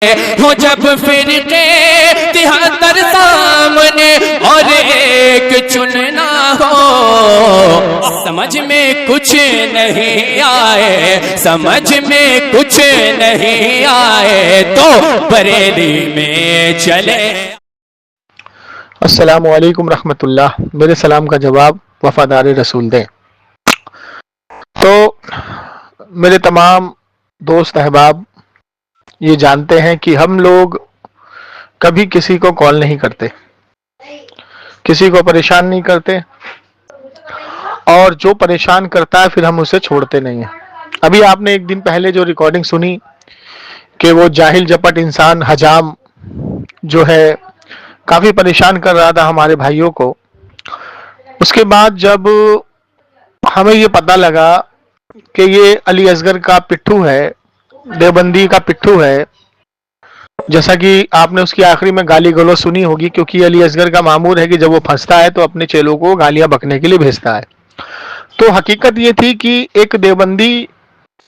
हो जब फिरके 73 सामने और एक चुनना हो, समझ में कुछ नहीं आए, समझ में कुछ नहीं आए तो बरेली में चले। अस्सलामु अलैकुम रहमतुल्लाह। मेरे सलाम का जवाब वफादार रसूल दें। तो मेरे तमाम दोस्त अहबाब ये जानते हैं कि हम लोग कभी किसी को कॉल नहीं करते, किसी को परेशान नहीं करते, और जो परेशान करता है फिर हम उसे छोड़ते नहीं हैं। अभी आपने एक दिन पहले जो रिकॉर्डिंग सुनी कि वो जाहिल जपट इंसान हजाम जो है काफ़ी परेशान कर रहा था हमारे भाइयों को। उसके बाद जब हमें ये पता लगा कि ये अली असगर का पिट्ठू है, देवबंदी का पिट्ठू है, जैसा कि आपने उसकी आखिरी में गाली गलौज सुनी होगी, क्योंकि अली असगर का मामूल है कि जब वो फंसता है तो अपने चेलों को गालियां बकने के लिए भेजता है। तो हकीकत ये थी कि एक देवबंदी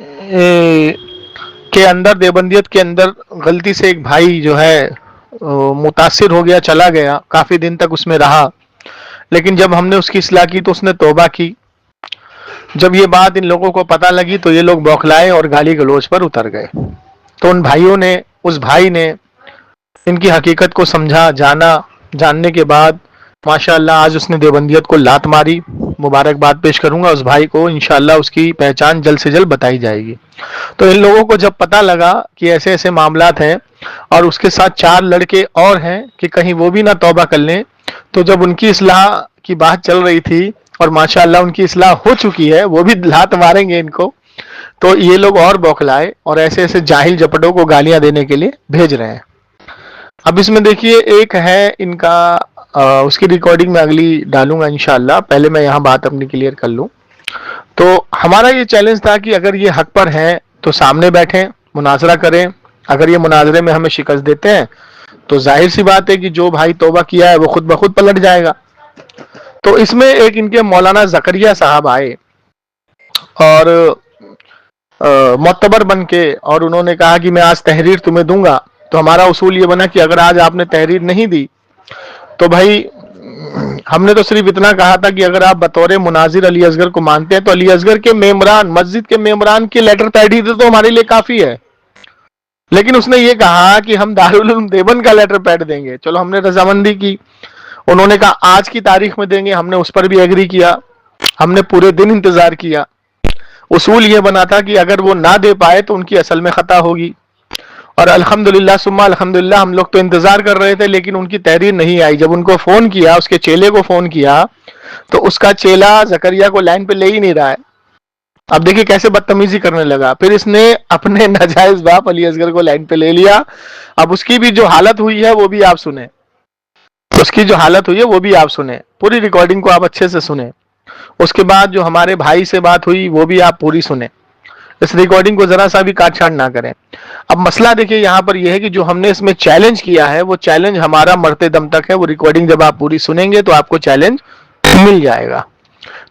के अंदर, देवबंदियत के अंदर गलती से एक भाई जो है मुतासिर हो गया, चला गया, काफ़ी दिन तक उसमें रहा। लेकिन जब हमने उसकी इस्लाह की तो उसने तौबा की। जब ये बात इन लोगों को पता लगी तो ये लोग बौखलाए और गाली गलौज पर उतर गए। तो उन भाइयों ने, उस भाई ने इनकी हकीकत को समझा, जाना। जानने के बाद माशाअल्लाह आज उसने देवबंदियत को लात मारी। मुबारकबाद पेश करूंगा उस भाई को, इंशाअल्लाह उसकी पहचान जल्द से जल्द बताई जाएगी। तो इन लोगों को जब पता लगा कि ऐसे ऐसे मामलात हैं और उसके साथ 4 लड़के और हैं कि कहीं वो भी ना तौबा कर लें, तो जब उनकी इस्लाह की बात चल रही थी और माशाअल्लाह उनकी इस्लाह हो चुकी है, वो भी लात मारेंगे इनको, तो ये लोग और बौखलाए और ऐसे ऐसे जाहिल जपटों को गालियां देने के लिए भेज रहे हैं। अब इसमें देखिए, एक है इनका उसकी रिकॉर्डिंग में अगली डालूंगा इंशाअल्लाह। पहले मैं यहाँ बात अपनी क्लियर कर लूँ। तो हमारा ये चैलेंज था कि अगर ये हक पर हैं तो सामने बैठें, मुनाजरा करें। अगर ये मुनाजरे में हमें शिकस्त देते हैं तो जाहिर सी बात है कि जो भाई तौबा किया है वो खुद ब खुद पलट जाएगा। तो इसमें एक इनके मौलाना जकरिया साहब आए और मोतबर बन के, और उन्होंने कहा कि मैं आज तहरीर तुम्हें दूंगा। तो हमारा उसूल ये बना कि अगर आज आपने तहरीर नहीं दी तो भाई हमने तो सिर्फ इतना कहा था कि अगर आप बतौर मुनाजिर अली असगर को मानते हैं तो अली असगर के मेम्बरान, मस्जिद के मेम्बरान के लेटर पैड ही दे तो हमारे लिए काफी है। लेकिन उसने ये कहा कि हम दारुल उलूम देवबंद का लेटर पैड देंगे। चलो, हमने रजामंदी की। उन्होंने कहा आज की तारीख में देंगे, हमने उस पर भी एग्री किया। हमने पूरे दिन इंतजार किया। उसूल ये बना था कि अगर वो ना दे पाए तो उनकी असल में खता होगी। और अल्हम्दुलिल्लाह सुम्मा अल्हम्दुलिल्लाह हम लोग तो इंतजार कर रहे थे, लेकिन उनकी तहरीर नहीं आई। जब उनको फोन किया, उसके चेले को फोन किया, तो उसका चेला जकरिया को लाइन पे ले ही नहीं रहा है। अब देखिए कैसे बदतमीजी करने लगा। फिर इसने अपने नाजायज बाप अली असगर को लाइन पे ले लिया। अब उसकी भी जो हालत हुई है वो भी आप सुने, उसकी जो हालत हुई है वो भी आप सुने। पूरी रिकॉर्डिंग को आप अच्छे से सुने। उसके बाद जो हमारे भाई से बात हुई वो भी आप पूरी सुने। इस रिकॉर्डिंग को जरा सा भी काट छाट ना करें। अब मसला देखिए यहाँ पर यह है कि जो हमने इसमें चैलेंज किया है वो चैलेंज हमारा मरते दम तक है। वो रिकॉर्डिंग जब आप पूरी सुनेंगे तो आपको चैलेंज मिल जाएगा।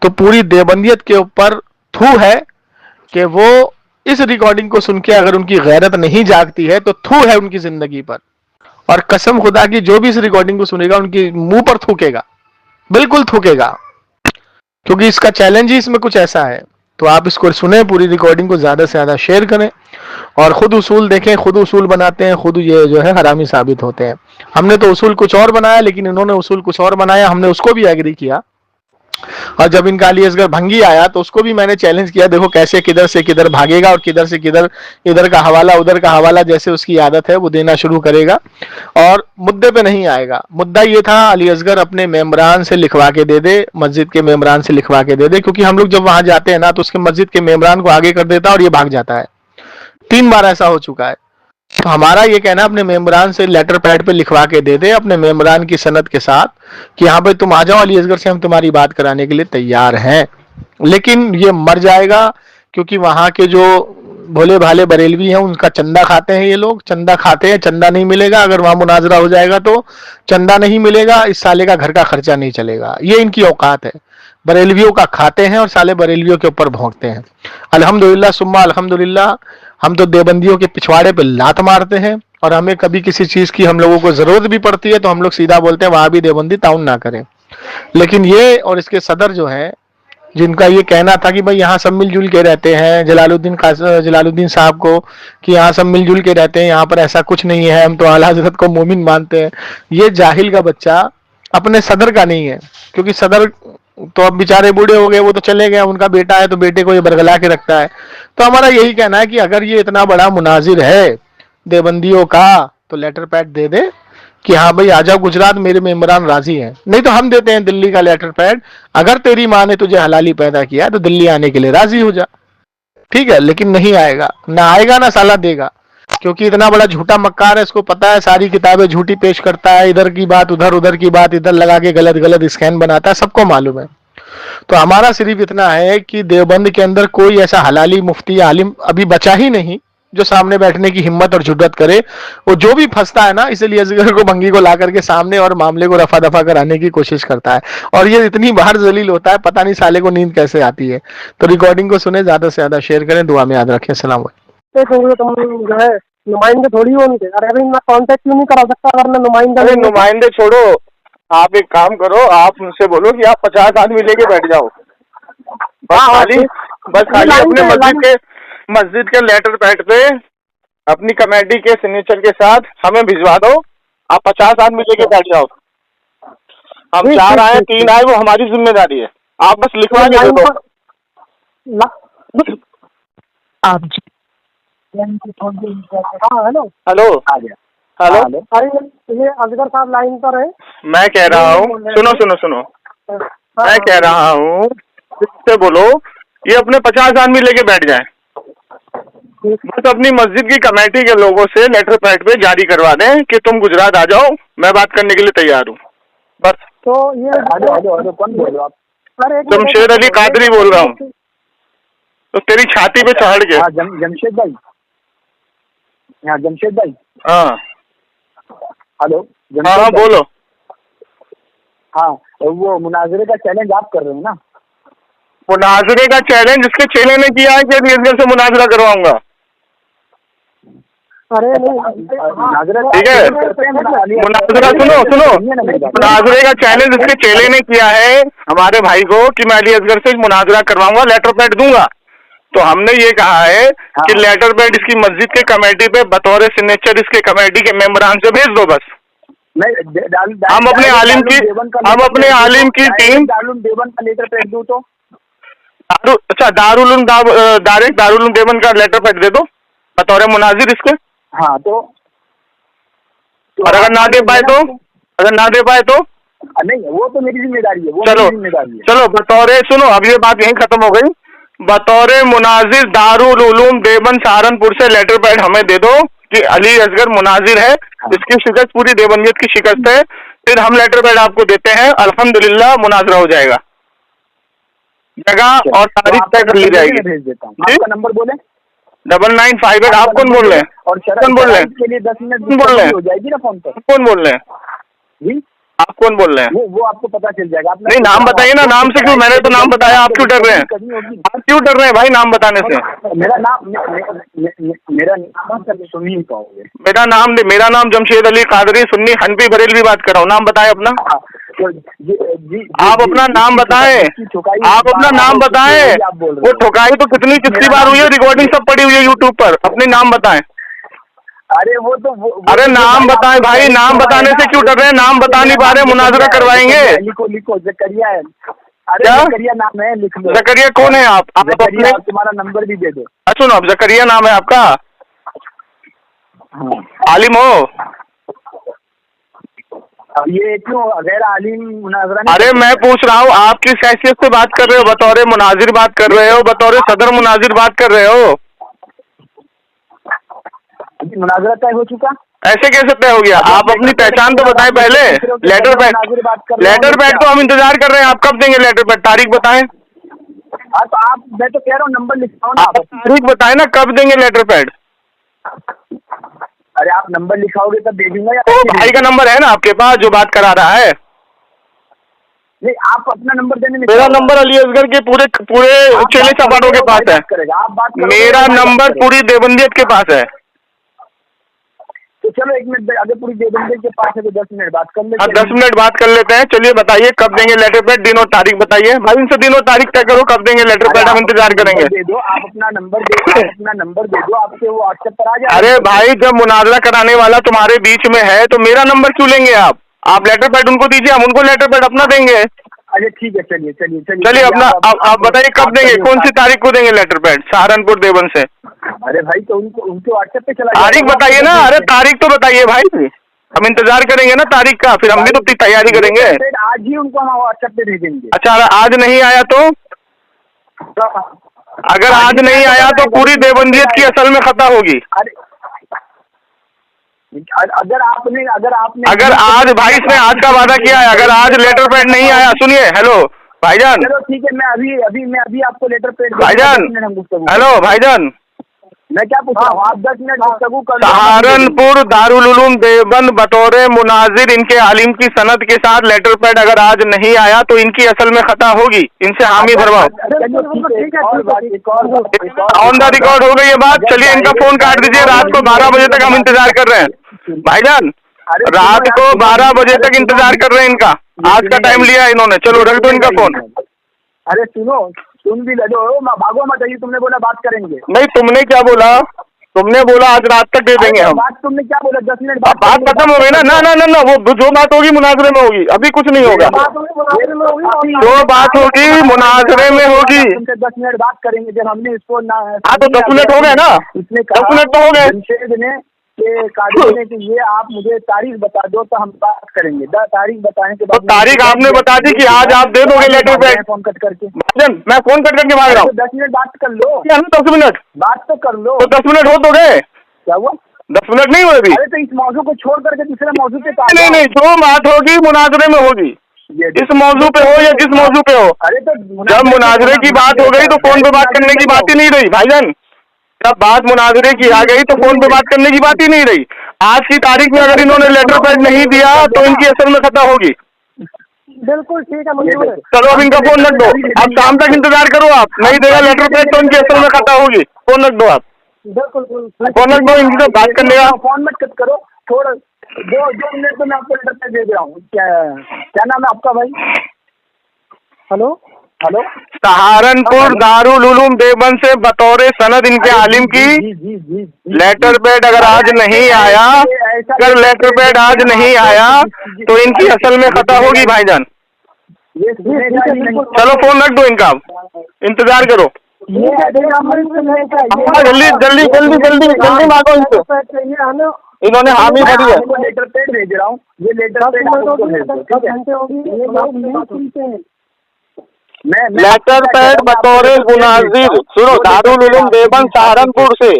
तो पूरी देवबंदियत के ऊपर थू है कि वो इस रिकॉर्डिंग को सुन के अगर उनकी गैरत नहीं जागती है तो थू है उनकी जिंदगी पर। और कसम खुदा की जो भी इस रिकॉर्डिंग को सुनेगा उनके मुंह पर थूकेगा, बिल्कुल थूकेगा, क्योंकि इसका चैलेंज ही इसमें कुछ ऐसा है। तो आप इसको सुने, पूरी रिकॉर्डिंग को ज्यादा से ज्यादा शेयर करें और खुद उसूल देखें। खुद उसूल बनाते हैं, खुद ये जो है हरामी साबित होते हैं। हमने तो उसूल कुछ और बनाया, लेकिन इन्होंने उसूल कुछ और बनाया। हमने उसको भी एग्री किया। और जब इनका अली असगर भंगी आया तो उसको भी मैंने चैलेंज किया, देखो कैसे किधर से किधर भागेगा और किधर से किधर, इधर का हवाला उधर का हवाला, जैसे उसकी आदत है वो देना शुरू करेगा और मुद्दे पे नहीं आएगा। मुद्दा ये था अली असगर अपने मेम्बरान से लिखवा के दे दे, मस्जिद के मेम्बरान से लिखवा के दे दे, क्योंकि हम लोग जब वहां जाते हैं ना तो उसके मस्जिद के मेम्बरान को आगे कर देता है और ये भाग जाता है। 3 बार ऐसा हो चुका है। तो हमारा ये कहना, अपने मेम्बरान से लेटर पैड पे लिखवा के दे दे, अपने मेम्बरान की सनद के साथ कि हाँ भाई तुम आ जाओ अली असगर से, हम तुम्हारी बात कराने के लिए तैयार हैं। लेकिन ये मर जाएगा, क्योंकि वहां के जो भोले भाले बरेलवी हैं उनका चंदा खाते हैं। ये लोग चंदा खाते हैं, चंदा नहीं मिलेगा। अगर वहां मुनाजरा हो जाएगा तो चंदा नहीं मिलेगा, इस साले का घर का खर्चा नहीं चलेगा। ये इनकी औकात है। बरेलवियों का खाते हैं और साले बरेलवियों के ऊपर भोंकते हैं। अल्हम्दुलिल्लाह सुम्मा अल्हम्दुलिल्लाह, हम तो देवबंदियों के पिछवाड़े पे लात मारते हैं, और हमें कभी किसी चीज की हम लोगों को जरूरत भी पड़ती है तो हम लोग सीधा बोलते हैं वहां भी देवबंदी ताउन ना करें। लेकिन ये और इसके सदर जो है, जिनका ये कहना था कि भाई यहाँ सब मिलजुल के रहते हैं, जलालुद्दीन साहब को, कि यहाँ सब मिलजुल के रहते हैं, यहाँ पर ऐसा कुछ नहीं है, हम तो आला हजरत को मोमिन मानते हैं। ये जाहिल का बच्चा अपने सदर का नहीं है, क्योंकि सदर तो अब बेचारे बूढ़े हो गए, वो तो चले गए, उनका बेटा है तो बेटे को ये बरगला के रखता है। तो हमारा यही कहना है कि अगर ये इतना बड़ा मुनाजिर है देवबंदियों का, तो लेटर पैड दे दे कि हाँ भाई आ जाओ गुजरात, मेरे मेंबरान राजी हैं। नहीं तो हम देते हैं दिल्ली का लेटर पैड, अगर तेरी माँ ने तुझे हलाली पैदा किया तो दिल्ली आने के लिए राजी हो जा, ठीक है। लेकिन नहीं आएगा, ना आएगा ना साला देगा, क्योंकि इतना बड़ा झूठा मक्कार है, इसको पता है सारी किताबें झूठी पेश करता है, इधर की बात उधर, उधर की बात इधर लगा के गलत गलत स्कैन बनाता है, सबको मालूम है। तो हमारा सिर्फ इतना है कि देवबंद के अंदर कोई ऐसा हलाली मुफ्ती आलिम अभी बचा ही नहीं जो सामने बैठने की हिम्मत और जुर्रत करे। वो जो भी फंसता है ना, इसलिए अजगर को भंगी को ला करके सामने और मामले को रफा दफा कराने की कोशिश करता है, और ये इतनी बाहर जलील होता है, पता नहीं साले को नींद कैसे आती है। तो रिकॉर्डिंग को सुने, ज्यादा से ज्यादा शेयर करें, दुआ में याद रखें। सलाम। तुम जो है नुमाइंदे थोड़ी हो उनके। अरे अभी मैं कांटेक्ट क्यों नहीं करा सकता अगर मैं नुमाइंदा? अरे नुमाइंदे छोड़ो, आप एक काम करो, आप उनसे बोलो कि आप 50 आदमी लेके बैठ जाओ, बस खाली अपने मस्जिद के लेटर पैड पे अपनी कमेटी के सिग्नेचर के साथ हमें भिजवा दो। आप 50 आदमी लेके बैठ जाओ। हम 4 आए 3 आए, वो हमारी जिम्मेदारी है, आप बस लिखवा के दे दो। आप हेलो हेलो हेलो, अरे ये असगर साहब लाइन पर है। मैं कह रहा हूँ, सुनो, मैं कह रहा हूँ इससे बोलो ये अपने 50 आदमी लेके बैठ जाए, बस अपनी मस्जिद की कमेटी के लोगों से लेटर पैड पे जारी करवा दें कि तुम गुजरात आ जाओ, मैं बात करने के लिए तैयार हूँ, बस। तो ये कौन बोल रहे हो आप? जमशेद अली कादरी बोल रहा हूँ। तो तेरी छाती पे चढ़ के। जमशेद भाई, हाँ जमशेद भाई, हाँ हेलो। हाँ बोलो। हाँ, वो मुनाजरे का चैलेंज आप कर रहे हो ना? मुनाजरे का चैलेंज इसके चेले ने किया है कि अली से मुनाजरा करवाऊंगा। अरे ठीक है, मुनाजरा सुनो, मुनाजरे का चैलेंज इसके चेले ने किया है हमारे भाई को कि मैं अली असगर से मुनाजरा करवाऊंगा, लेटर पैड दूंगा। तो हमने ये कहा है कि लेटर पैड इसकी मस्जिद के कमेटी पे बतौर सिग्नेचर इसके कमेटी के मेंबरान से भेज दो बस। हम अपने आलिम की टीम देवबंद का लेटर पैड दूं तो अच्छा दारुल देवबंद का लेटर पैड दे दो बतौर मुनाजिर इसके। हाँ तो और अगर ना दे पाए तो नहीं, वो तो मेरी जिम्मेदारी है, वो चलो बतौर, सुनो अब ये बात यहीं खत्म हो गई, बतौर मुनाजिर दारुल उलूम देवबंद सहारनपुर से लेटर पैड हमें दे दो कि अली असगर मुनाजिर है, इसकी शिकस्त पूरी देवबंदियत की शिकस्त है, फिर हम लेटर पैड आपको देते हैं, अल्हम्दुलिल्लाह मुनाजरा हो जाएगा, जगह और तारीख तय कर ली जाएगी। भेज देता हूँ, आपका नंबर बोले। 9958। आप कौन बोल रहे हैं? और कौन बोल रहे हैं? के लिए 10 मिनट बोल रहे हैं? हो जाएगी ना फोन पर। कौन बोल रहे हैं जी? आप कौन बोल रहे हैं? वो आपको पता चल जाएगा। नहीं नाम बताइए ना, नाम से क्यों? मैंने तो नाम बताया, आप क्यों डर रहे हैं? आप क्यों डर रहे हैं भाई नाम बताने से? मेरा नाम सुन्नी कहोगे? मेरा नाम जमशेद अली कादरी सुन्नी हनफी बरेलवी बात कर रहा हूँ। नाम बताएं अपना। आप अपना नाम बताएं, आप अपना नाम बताएं। वो ठुकाई तो कितनी बार हुई है, रिकॉर्डिंग सब पड़ी हुई है यूट्यूब पर। अपने नाम बताएं। अरे वो तो अरे नाम बताएं भाई, नाम बताने से क्यों डर रहे हैं? नाम बता नहीं पा रहे, मुनाजरा करवाएंगे। लिखो जकरिया है। अरे क्या जकरिया नाम है, लिख लो। जकरिया कौन है? आप अपने तुम्हारा नंबर भी दे दो। सुनो, अब जकरिया नाम है आपका? हाँ। आलिम हो? अब ये क्यों गैर आलिम मुनाजरा? अरे मैं पूछ रहा हूँ आप किस हैसियत से बात कर रहे हो? बतौर मुनाजिर बात कर रहे हो, बतौर सदर मुनाजिर बात कर रहे हो? मुनाजरा तय हो चुका? ऐसे कैसे तय हो गया? आप अपनी पहचान तो बताएं पहले। लेटर पैड तो हम इंतजार कर रहे हैं, आप कब देंगे लेटर पैड? तारीख बताएं। हाँ तो आप, मैं तो कह रहा हूँ नंबर लिखाओ ना। आप तारीख बताएं ना, कब देंगे लेटर पैड? अरे आप नंबर लिखाओगे तब दे दूंगा। या तो भाई का नंबर है ना आपके पास जो बात करा रहा है? नहीं, आप अपना नंबर देने में मेरा नंबर अली असगर के पूरे चेले चपाटों के पास है। आप बात करोगे, मेरा मैं बात नंबर करूंगा। पूरी देवबंदियत के पास है। तो चलो 1 मिनट, अगर पूरी देवबंदी के पास है तो 10 मिनट बात कर लेते हाँ, हैं। 10 मिनट बात कर लेते हैं। चलिए बताइए कब देंगे लेटर पैड, दिन और तारीख बताइए भाई। इनसे दिन और तारीख तय करो, कब देंगे लेटर पैड, हम इंतजार करेंगे। दे दो, आप अपना नंबर दे दो, आप अपना नंबर दे दो, आपके वो व्हाट्सएप पर आ जाए। अरे भाई, जब मुनाजरा कराने वाला तुम्हारे बीच में है तो मेरा नंबर क्यों लेंगे आप लेटर पैड उनको दीजिए, हम उनको लेटर पैड अपना देंगे। अच्छा ठीक है, चलिए अपना आप बताइए कब देंगे, कौन सी तारीख को देंगे लेटर पैड सहारनपुर देवबंद से। अरे भाई तो उनके व्हाट्सएप पे चला तारीख बताइए ना। अरे तारीख तो बताइए भाई, हम इंतजार करेंगे ना तारीख का, फिर हम भी तो अपनी तैयारी करेंगे। आज ही उनको हम व्हाट्सएप पे भेजेंगे। अच्छा, आज नहीं आया तो? अगर आज नहीं आया तो पूरी देवबंदियत की असल में खता होगी। अगर आज भाई इसने आज का वादा किया है, अगर आज लेटर पैड नहीं आया, सुनिए, हेलो भाईजान। चलो ठीक है, मैं अभी आपको लेटर पैड भाईजान, हेलो भाईजान, मैं क्या पूछ रहा हूँ, आप 10 मिनट गुफ्तगू कर लो। सहारनपुर दारुल उलूम देवबंद बतौर मुनाजिर इनके आलिम की सनद के साथ लेटर पैड अगर आज नहीं आया तो इनकी असल में खता होगी, इनसे हामी भरवाओ। ऑन द रिकॉर्ड हो गई ये बात। चलिए इनका फोन काट दीजिए, रात को 12 बजे तक हम इंतजार कर रहे हैं भाईजान, रात को 12 बजे तक इंतजार कर रहे हैं इनका। आज का टाइम लिया है इन्होंने, चलो रख दो इनका फोन। अरे सुन भी ले लो, भागो मत, ये तुमने बोला बात करेंगे। नहीं, तुमने क्या बोला? तुमने बोला आज रात तक दे देंगे हम। बात तुमने क्या बोला? 10 मिनट बात खत्म हो गई ना। ना वो जो बात होगी मुनाजरे में होगी, अभी कुछ नहीं होगा। जो बात होगी मुनाजरे में होगी। तुमसे 10 मिनट बात करेंगे जब हमने इसको ना। हाँ तो 10 मिनट हो गए ना, 10 मिनट तो हो गए। जमशेद ने काजी ने कि ये आप मुझे तारीख बता दो तो हम बात करेंगे। तारीख बताने के बाद तो तारीख आपने बता दी कि आज आप दे दोगे लेटर पैड। फोन कट करके मैं फोन कट करके भाग रहा हूँ। 10 मिनट बात कर लो। 10 मिनट बात तो कर लो। तो 10 मिनट हो तो गए। क्या हुआ? 10 मिनट नहीं हुए अभी। अरे तो इस मौजू को छोड़ करके दूसरे मौजू पे नहीं, जो बात होगी मुनाजरे में होगी, इस मौजू पे हो या जिस मौजू पे हो। अरे तो जब मुनाजरे की बात हो गई तो फोन पे बात करने की बात ही नहीं रही भाईजान। जब बात मुनाजरे की आ गई तो फोन पे बात करने की बात ही नहीं रही। आज की तारीख में अगर इन्होंने लेटर पैड नहीं दिया तो इनकी असल में खता होगी। बिल्कुल ठीक है, मंजूर है। चलो अब इनका फोन रख दो, अब शाम तक इंतजार करो। आप नहीं देगा लेटर पैड तो इनकी असल में खता होगी। फोन रख दो आप, बिल्कुल फोन रख दो, इनकी तो बात करने का। फोन मत कट करो, थोड़ा 2 मिनट तो मैं आपको लेटर पैड दे रहा हूँ। क्या नाम है आपका भाई? हेलो सहारनपुर दारुल उलूम देवबंद से बतौर सनद इनके आलिम की लेटर पैड अगर आज नहीं आया, अगर लेटर पैड आज नहीं आया तो इनकी असल में खता होगी भाईजान। चलो फोन रख दो इनका, इंतजार करो। जल्दी मांगो इनको, इन्होंने हामी भरी है। लेटर पैड भेज रहा हूँ, ये लेटर पैड लेटर पैड बतौर मुनाजिर, सुनो, दारुल उलूम देवबंद सहारनपुर से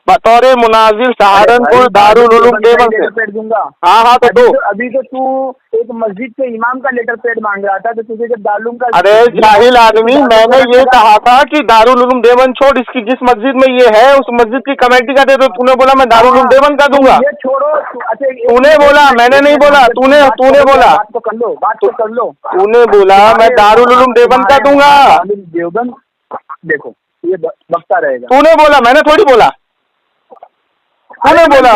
बतौर मुनाजिर सहारनपुर दारुल उलूम देवबंद से पैड दूंगा। हाँ तो दो। अभी तो तू एक मस्जिद के इमाम का लेटर पैड मांग रहा था, तो तुझे जब दारुल का। अरे जाहिल आदमी, मैंने ये कहा था कि दारुल उलूम देवबंद छोड़, इसकी जिस मस्जिद में ये है उस मस्जिद की कमेटी का दे दो। तूने बोला मैं दारुल उलूम देवबंद का दूंगा। ये छोड़ो, तूने बोला, मैंने नहीं बोला। तूने बोला, बात तो कर लो। तूने बोला मैं दारुल उलूम देवबंद का दूंगा। देवबंद देखो ये बकता रहेगा। तूने बोला, मैंने थोड़ी बोला। तूने बोला।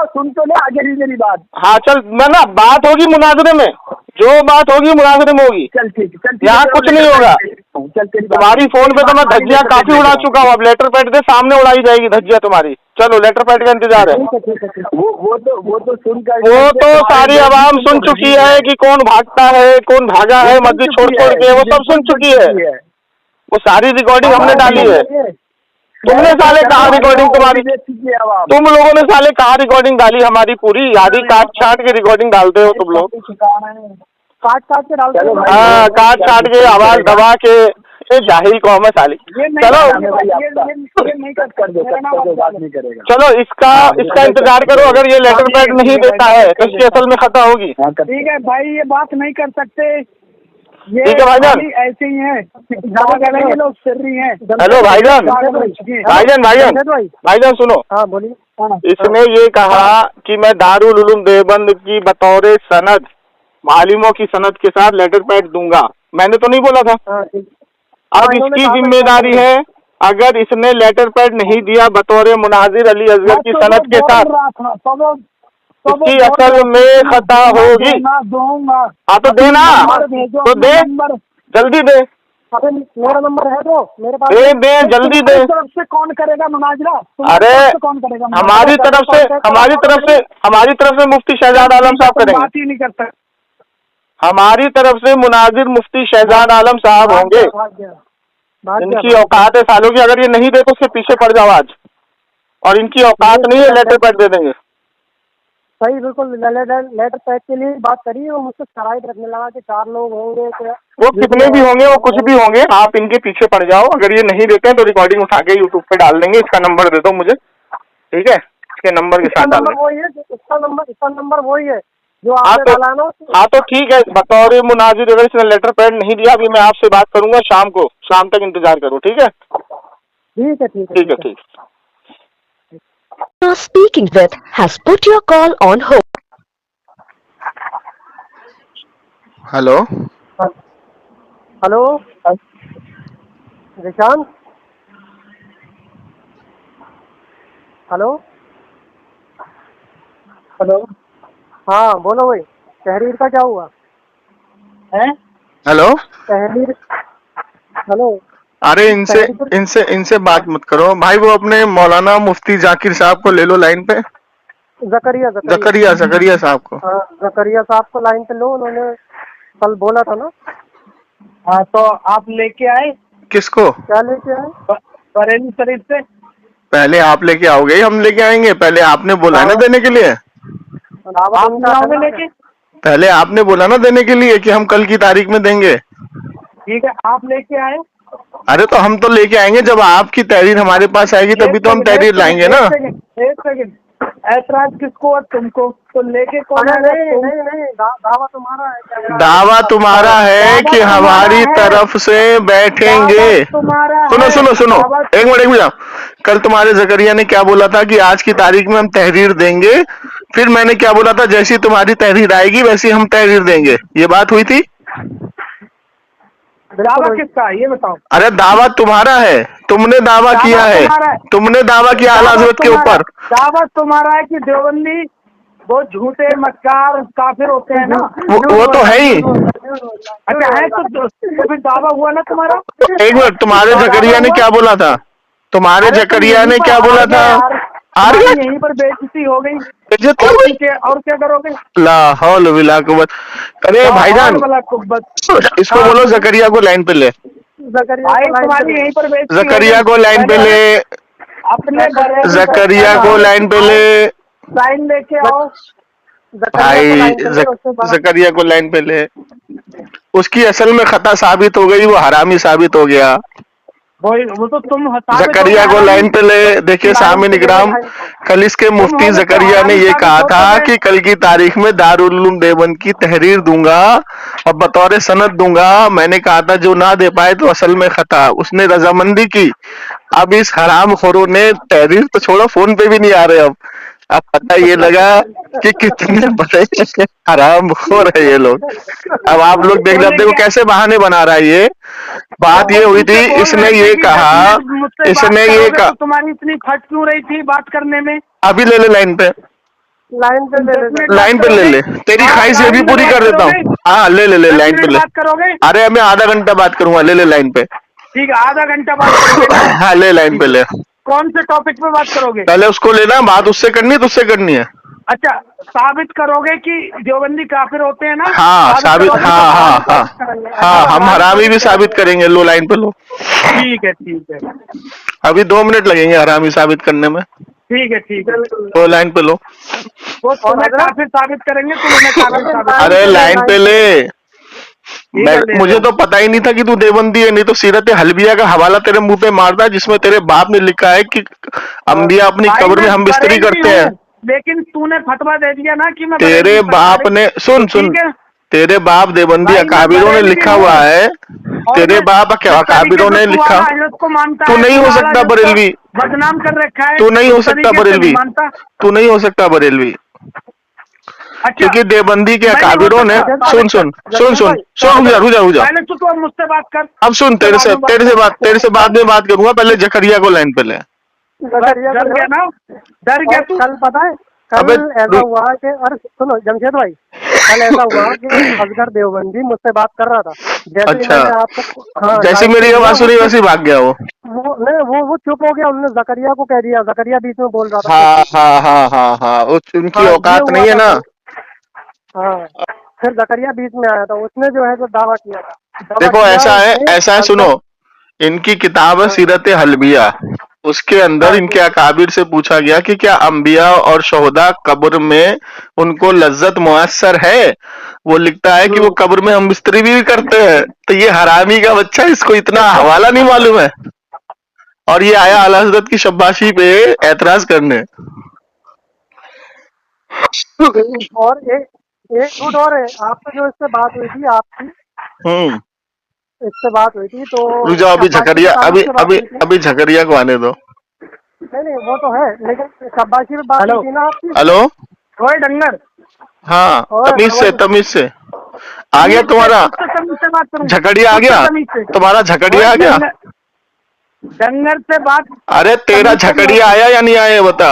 सुन तो ले आगे मेरी बात। हाँ चल, मैं ना बात होगी मुनाजरे में, जो बात होगी मुनाजरे में होगी। चल ठीक, यहाँ कुछ नहीं होगा। तुम्हारी फोन पे तो मैं धज्जियाँ काफी उड़ा चुका हूँ, अब लेटर पैड दे, सामने उड़ाई जाएगी धज्जियाँ तुम्हारी। चलो लेटर पैड का इंतजार है। वो तो सुनकर, वो तो सारी आवाम सुन चुकी है कि कौन भागता है, कौन भागा है मस्जिद छोड़ के, वो सब सुन चुकी है। वो सारी रिकॉर्डिंग हमने डाली है। तुमने साले कहाँ रिकॉर्डिंग तुम्हारी, तुम लोगों ने साले कहाँ रिकॉर्डिंग डाली हमारी पूरी? आधी काट छाट के रिकॉर्डिंग डालते हो तुम लोग, काट के डालते हो। हाँ, काट छाट के आवाज दबा के, ये जाहिल कौम है साली। चलो चलो इसका इंतजार करो। अगर ये लेटर पैड नहीं देता है तो इसकी असल में खता होगी। ठीक है भाई, ये बात नहीं कर सकते, ये ठीक है भाईजान, ऐसे ही हैं, लोग फिर रही हैं। हेलो भाईजान सुनो। हाँ बोलिए। इसने ये कहा कि मैं दारुल उलूम देवबंद की बतौर सनद मालिमों की सनद के साथ लेटर पैड दूंगा। मैंने तो नहीं बोला था। हाँ ठीक। अब इसकी जिम्मेदारी है, अगर इसने लेटर पैड नहीं दिया बतौर मुनाजिर अली असगर की सनद के साथ, इसकी असल में खता होगी। दूंगा। हाँ तो देना, तो दे, जल्दी दे, अबे मेरा नंबर है तो मेरे पास। दे जल्दी दे। तरफ से कौन करेगा मुनाजरा? अरे कौन करेगा? हमारी तरफ से मुफ्ती शहजाद आलम साहब करेंगे। बात ही नहीं करता। हमारी तरफ से मुनाजिर मुफ्ती शहजाद आलम साहब होंगे। इनकी औकात है सालों की, अगर ये नहीं दे तो उसके पीछे पड़ जाओ आज, और इनकी औकात नहीं है, लेटर पैड दे देंगे। सही, बिल्कुल। लेटर पैड के लिए बात करिए, वो मुझसे शराइत रखने लगा कि 4 लोग होंगे। वो कितने भी होंगे, वो कुछ भी होंगे, आप इनके पीछे पड़ जाओ। अगर ये नहीं देते हैं तो रिकॉर्डिंग उठा के यूट्यूब पे डाल देंगे। इसका नंबर दे दो मुझे, ठीक है? इसके नंबर के साथ डाल वही है, इसका नंबर वही है जो आपने डाला ना। हाँ तो ठीक है, बतौर मुनाजिर अगर इसने लेटर पैड नहीं दिया, अभी मैं आपसे बात करूंगा शाम को, शाम तक इंतजार करो, ठीक है? ठीक है, ठीक है, ठीक है, ठीक। You're speaking with has put your call on hold. Hello hello Nishant, hello hello. हाँ बोलो भाई, तहरीर का क्या हुआ है? हेलो। तहरीर, हेलो। अरे इनसे बात मत करो भाई, वो अपने मौलाना मुफ्ती जाकिर साहब को ले लो लाइन पे। जकरिया साहब को। हाँ, जकरिया साहब को लाइन पे लो, उन्होंने कल बोला था ना। हाँ तो आप लेके आए? किसको? क्या लेके आए? बरेली शरीफ से। पहले आप लेके आओगे, हम लेके आएंगे? पहले आपने बोला है ना देने के लिए। आप लेके? पहले आपने बोला ना देने के लिए कि हम कल की तारीख में देंगे। ठीक है, आप लेके आए। अरे तो हम तो लेके आएंगे, जब आपकी तहरीर हमारे पास आएगी तभी तो हम तहरीर लाएंगे ना। एक सेकंड, ऐतराज किसको है? तुमको तो लेके कौन है? नहीं, दावा तुम्हारा है। दावा तुम्हारा है कि हमारी तरफ से बैठेंगे। सुनो एक मिनट। कल तुम्हारे जकरिया ने क्या बोला था कि आज की तारीख में हम तहरीर देंगे, फिर मैंने क्या बोला था, जैसी तुम्हारी तहरीर आएगी वैसी हम तहरीर देंगे, ये बात हुई थी। दावा किसका है ये बताओ? अरे दावा तुम्हारा है, तुमने दावा किया है, तुमने दावा किया आला हज़रत के ऊपर। दावा तुम्हारा है कि देवबंदी वो झूठे मक्कार काफिर होते हैं ना। वो तो है ही। अच्छा है तो फिर दावा हुआ ना तुम्हारा। एक मिनट, तुम्हारे जकरिया ने क्या बोला था? तुम्हारे जकरिया ने क्या बोला था? यहीं पर बेइज्जती हो गई। और क्या करोगे? ला हौल वला कुव्वत। अरे भाईजान, इसको बोलो जकरिया को लाइन पे ले। यहीं पर जकरिया को लाइन पे ले, अपने जकरिया को लाइन पे ले। लाइन लेके आओ भाई, जकरिया को लाइन पे ले। उसकी असल में खता साबित हो गई, वो हरामी साबित हो गया। वो तो तुम जकरिया को लाइन पे ले। देखिए सामने इकराम, कल इसके मुफ्ती जकरिया ने ये कहा था कि कल की तारीख में दारुल उलूम देवबंद की तहरीर दूंगा और बतौर सनद दूंगा। मैंने कहा था जो ना दे पाए तो असल में खता, उसने रजामंदी की। अब इस हराम खोरों ने तहरीर तो छोड़ो, फोन पे भी नहीं आ रहे। अब पता ये लगा कि कितने बड़े हराम खोर है ये लोग। अब आप लोग देख लेते हो कैसे बहाने बना रहा है ये। बात ये हुई थी, इसने ये कहा, तुम्हारी इतनी फट क्यों रही थी बात करने में? अभी ले ले लाइन पे ले ले। तेरी ख्वाहिश ये भी पूरी कर देता हूँ। हाँ ले लाइन पे ले। अरे मैं आधा घंटा बात करूंगा, ले लाइन पे। ठीक है, आधा घंटा बात करोगे? हाँ ले लाइन पे ले। कौन से टॉपिक पे बात करोगे? पहले उसको लेना, बात उससे करनी है, तुझसे करनी है। अच्छा, साबित करोगे कि देवबंदी काफिर होते हैं ना? हाँ साबित, हाँ हम हरामी भी साबित करेंगे। लो लाइन पे लो। ठीक है। अभी 2 मिनट लगेंगे हरामी साबित करने में। ठीक है। तो लाइन पे लो। वो तुम्हें काफिर साबित करेंगे, तुम्हें काफिर साबित। अरे लाइन पे ले। मुझे तो पता ही नहीं था कि तू देवबंदी है, नहीं तो सीरत हलबिया का हवाला तेरे मुंह पे मारता, जिसमें तेरे बाप ने लिखा है कि अंबिया अपनी कब्र में हम बिस्तरी करते हैं। लेकिन तूने फतवा दे दिया ना कि मैं तेरे बाप ने, सुन तेरे बाप देवबंदी अकाबिरों ने लिखा हुआ है। तेरे बाप अकाबिरों ने लिखा। तू नहीं हो सकता बरेलवी, बदनाम कर रखा है। तू नहीं हो सकता बरेलवी, तू नहीं हो सकता बरेलवी। क्योंकि देवबंदी के अकाबिरों ने सुन पहले तो अब मुझसे बात कर। अब सुन, तेरे से बाद में बात करूंगा, पहले जकरिया को लाइन पे ले। डर गया ना, डर गया तू। कल पता है, कल ऐसा हुआ कि, अरे सुनो जमशेद भाई, कल ऐसा हुआ कि असगर देवबंदी मुझसे बात कर रहा था। जैसे अच्छा, मैंने आपको, हाँ, जैसी मेरी आवाज सुनी वैसे भाग गया वो वो चुप हो गया। उन्होंने जकरिया को कह दिया, जकरिया बीच में बोल रहा था। हाँ, उनकी औकात नहीं है ना। हाँ, फिर जकरिया बीच में आया था, उसने जो है जो दावा किया था। देखो ऐसा है सुनो, इनकी किताब है सीरत हलबिया, उसके अंदर इनके अकाबिर से पूछा गया कि क्या अंबिया और शोहदा कब्र में उनको लज्जत मुयस्सर है। वो लिखता है कि वो कब्र में हम बिस्तरी भी करते हैं। तो ये हरामी का बच्चा, इसको इतना हवाला नहीं मालूम है, और ये आया आला हज़रत की शब्बाशी पे एतराज करने। और एक झूठ और है, आपसे जो इससे बात हुई थी आपकी, इससे बात हुई थी तो रुक जाओ, अभी झकरिया, अभी झकरिया को आने दो। नहीं वो तो है, लेकिन शब्बाशी में बात हुई थी ना आपकी। हेलो ओए डंगर, हाँ, तमीज से आ गया तुम्हारा झकड़िया, आ गया तुम्हारा झकड़िया, आ गया डंगर से बात। अरे तेरा झकड़िया आया या नहीं आया बता।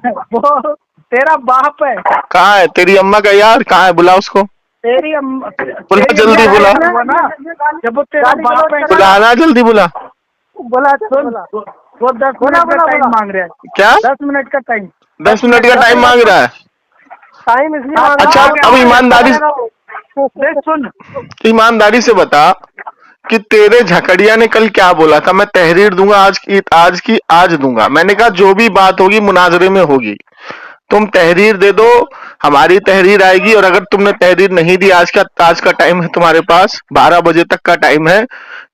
वो तेरा बाप है। कहाँ है तेरी अम्मा का यार, कहाँ है, बुला उसको। तेरी अम्मा, बुला जल्दी, बुला जब वो तेरा बाप है, बुलाना जल्दी, बुला। वो 10 मिनट का टाइम मांग रहा है। क्या 10 मिनट का टाइम? 10 मिनट का टाइम मांग रहा है। टाइम इसलिए अच्छा, अब ईमानदारी से बता कि तेरे झकड़िया ने कल क्या बोला था। मैं तहरीर दूंगा आज दूंगा। मैंने कहा जो भी बात होगी मुनाजरे में होगी, तुम तहरीर दे दो, हमारी तहरीर आएगी। और अगर तुमने तहरीर नहीं दी, आज का टाइम है तुम्हारे पास, 12 बजे तक का टाइम है,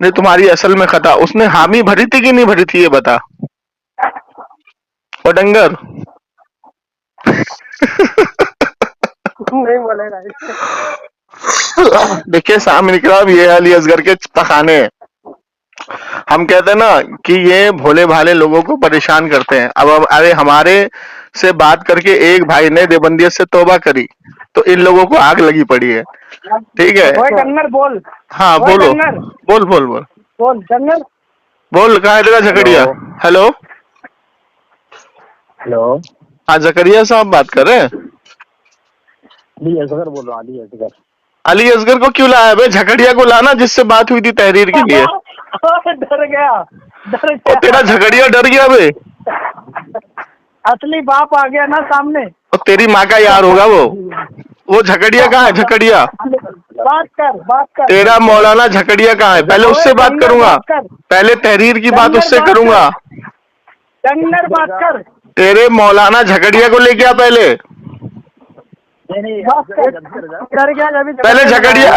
नहीं तुम्हारी असल में खता। उसने हामी भरी थी कि नहीं भरी थी ये बता। और डंगर नहीं बोलेगा। देखिए सामने निकला, ये अली असगर के पखाने। हम कहते हैं ना कि ये भोले भाले लोगों को परेशान करते हैं। अब अरे हमारे से बात करके एक भाई ने देवबंदियत से तौबा करी, तो इन लोगों को आग लगी पड़ी है। ठीक है, डंगर बोल। हाँ बोलो, बोल डंगर बोल। कहाँ है तेरा झकड़िया? हेलो, हाँ जकरिया साहब बात कर रहे हैं। अली असगर बोल रहा हूँ। अली असगर को क्यों लाया बे? झकड़िया को लाना जिससे बात हुई थी तहरीर के लिए। डर गया। तो तेरा झकड़िया डर गया बे? असली बाप आ गया ना सामने। और तेरी माँ का यार होगा वो झकड़िया कहाँ है? झकड़िया बात कर। तेरा मौलाना झकड़िया कहाँ है? पहले उससे बात करूंगा, पहले तहरीर की बात उससे करूंगा। डंगर बात कर। तेरे मौलाना झकड़िया को लेके आ पहले। पहले झकड़िया,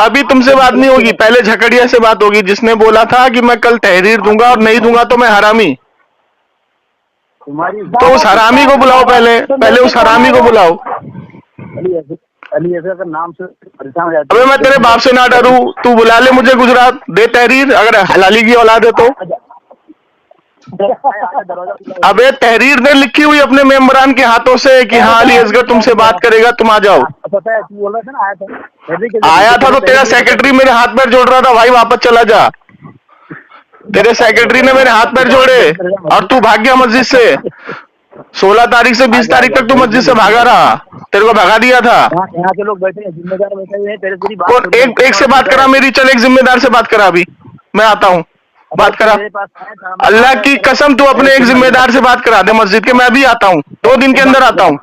अभी तुमसे बात नहीं होगी, पहले झकड़िया से बात होगी, जिसने बोला था कि मैं कल तहरीर दूंगा और नहीं दूंगा तो मैं हरामी। तो उस हरामी को बुलाओ, पहले उस हरामी को बुलाओ। अली असगर का नाम से परेशान हो जाता। अबे मैं तेरे बाप से ना डरूं, तू बुला ले मुझे गुजरात, दे तहरीर, अगर हलाली की औलाद है तो। अबे तहरीर ने लिखी हुई अपने मेंबरान के हाथों से कि हाँ अली असगर तुमसे बात करेगा, तुम आ जाओ। आया था तो तेरा सेक्रेटरी मेरे हाथ पैर जोड़ रहा था, भाई वापस चला जा। तेरे सेक्रेटरी ने मेरे हाथ पैर जोड़े और तू भाग गया मस्जिद से। 16 तारीख से 20 तारीख तक तू मस्जिद से भागा रहा, तेरे को भगा दिया था। यहाँ के लोग बैठे हैं, जिम्मेदार बैठे हुए हैं, तेरे तेरी बात। एक से बात करा मेरी, चल एक जिम्मेदार से बात करा, अभी मैं आता हूँ, बात करा। अल्लाह की कसम तू अपने एक जिम्मेदार से बात करा दे मस्जिद के, मैं भी आता हूँ, 2 दिन के अंदर आता हूँ।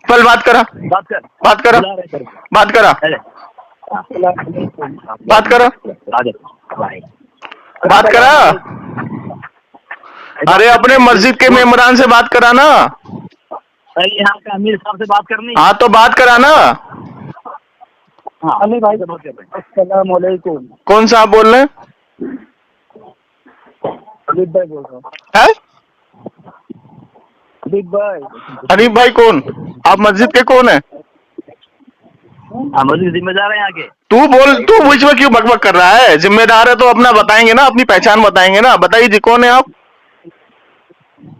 कल बात करा। अरे अपने मस्जिद के मेंबरान से बात करा ना। यहाँ के अमीर साहब से बात करनी। हाँ तो बात करा ना। अली भाई से बात कर रहे हैं। अस्सलाम वालेकुम। कौन सा आप बोल रहे हैं? हनीफ भाई बोल रहा हूँ। है हनीफ भाई कौन? आप मस्जिद के कौन है? मस्जिद जिम्मेदार है यहाँ के। तू बीच में क्यों बकबक कर रहा है? जिम्मेदार है तो अपना बताएंगे ना, अपनी पहचान बताएंगे ना। बताइए जी कौन है आप?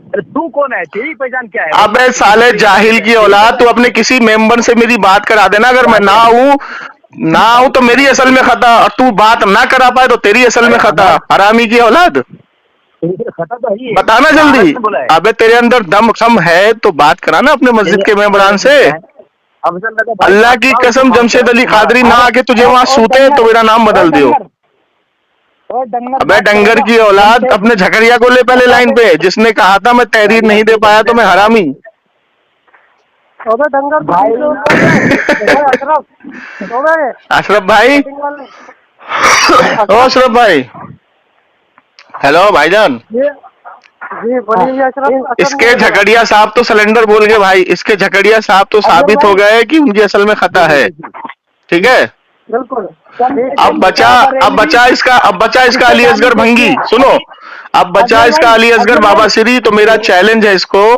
अरे तू कौन है, तेरी पहचान क्या है? अबे साले जाहिल की औलाद, तू अपने किसी मेंबर से मेरी बात करा देना, अगर मैं ना हूँ तो मेरी असल में खता, और तू बात ना करा पाए तो तेरी असल में खता। हरामी की औलाद, खता तो ही है। बताना जल्दी। अबे तेरे अंदर दम खम है तो बात करा ना अपने मस्जिद के मेंबरान से। अल्लाह की कसम, जमशेद अली कादरी ना आके तुझे वहां सूते तो मेरा नाम बदल दियो। अबे डंगर की औलाद, अपने झकड़िया को ले पहले लाइन पे, जिसने कहा था मैं तहरीर नहीं दे पाया तो मैं हरामी। अबे डंगर भाई अशरफ भाई, ओ अशरफ भाई, हेलो भाईजान। जी बोलिए अशरफ। इसके झकड़िया साहब तो सिलेंडर बोल गए भाई, इसके झकड़िया साहब तो साबित हो गए कि उनकी असल में खता है, ठीक है। बिल्कुल। अब बचा इसका अली असगर भंगी। सुनो, अब बचा इसका अली असगर बाबा श्री। तो मेरा चैलेंज है इसको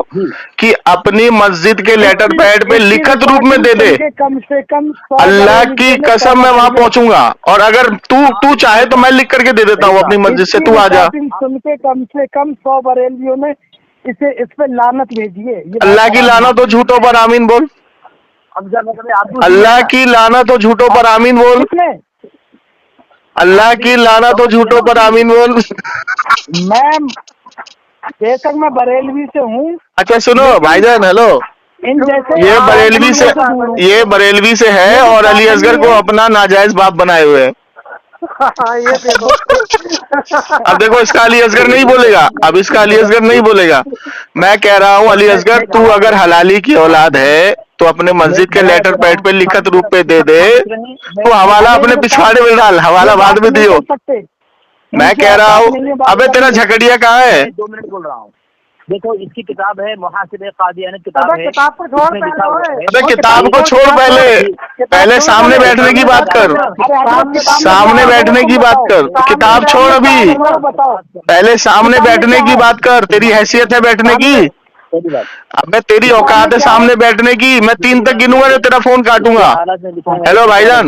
कि अपनी मस्जिद के लेटर पैड पे लिखित रूप में दे दे। कम से कम अल्लाह की कसम मैं वहां पहुंचूंगा, और अगर तू चाहे तो मैं लिख करके दे देता हूँ अपनी मस्जिद से, तू आ जा। सुन के कम से कम 100 बरेलियों ने इस पे लानत भेजिए। अल्लाह की लानत हो झूठों पर आमीन बोल। अल्लाह की लानत हो झूठों पर आमीन बोल। अल्लाह की लानत हो झूठों पर आमीन बोल। मैं बेशक मैं बरेलवी से हूँ। अच्छा सुनो भाईजान, हेलो, इन जैसे ये बरेलवी से है और अली असगर को अपना नाजायज बाप बनाए हुए है। ये देखो। अब देखो, इसका अली असगर नहीं बोलेगा, अब इसका अली असगर नहीं बोलेगा। मैं कह रहा हूँ अली असगर, तू अगर हलाली की औलाद है तो अपने मस्जिद के लेटर पैड पे लिखित रूप पे दे दे। तो हवाला अपने पिछवाड़े में डाल, हवाला बाद में दियो। मैं कह रहा हूँ, अबे तेरा झकड़िया कहाँ है? 2 मिनट बोल रहा हूँ। देखो इसकी किताब है, मुहासिबे कादियानी किताब है। किताब को छोड़, अबे किताब को छोड़, पहले सामने बैठने की बात कर, सामने बैठने की बात कर। किताब छोड़, अभी पहले सामने बैठने की बात कर। तेरी हैसियत है बैठने की? अबे तेरी औकात है सामने बैठने की? मैं 3 तक गिनूंगा तो तेरा फोन काटूंगा। हेलो भाईजान,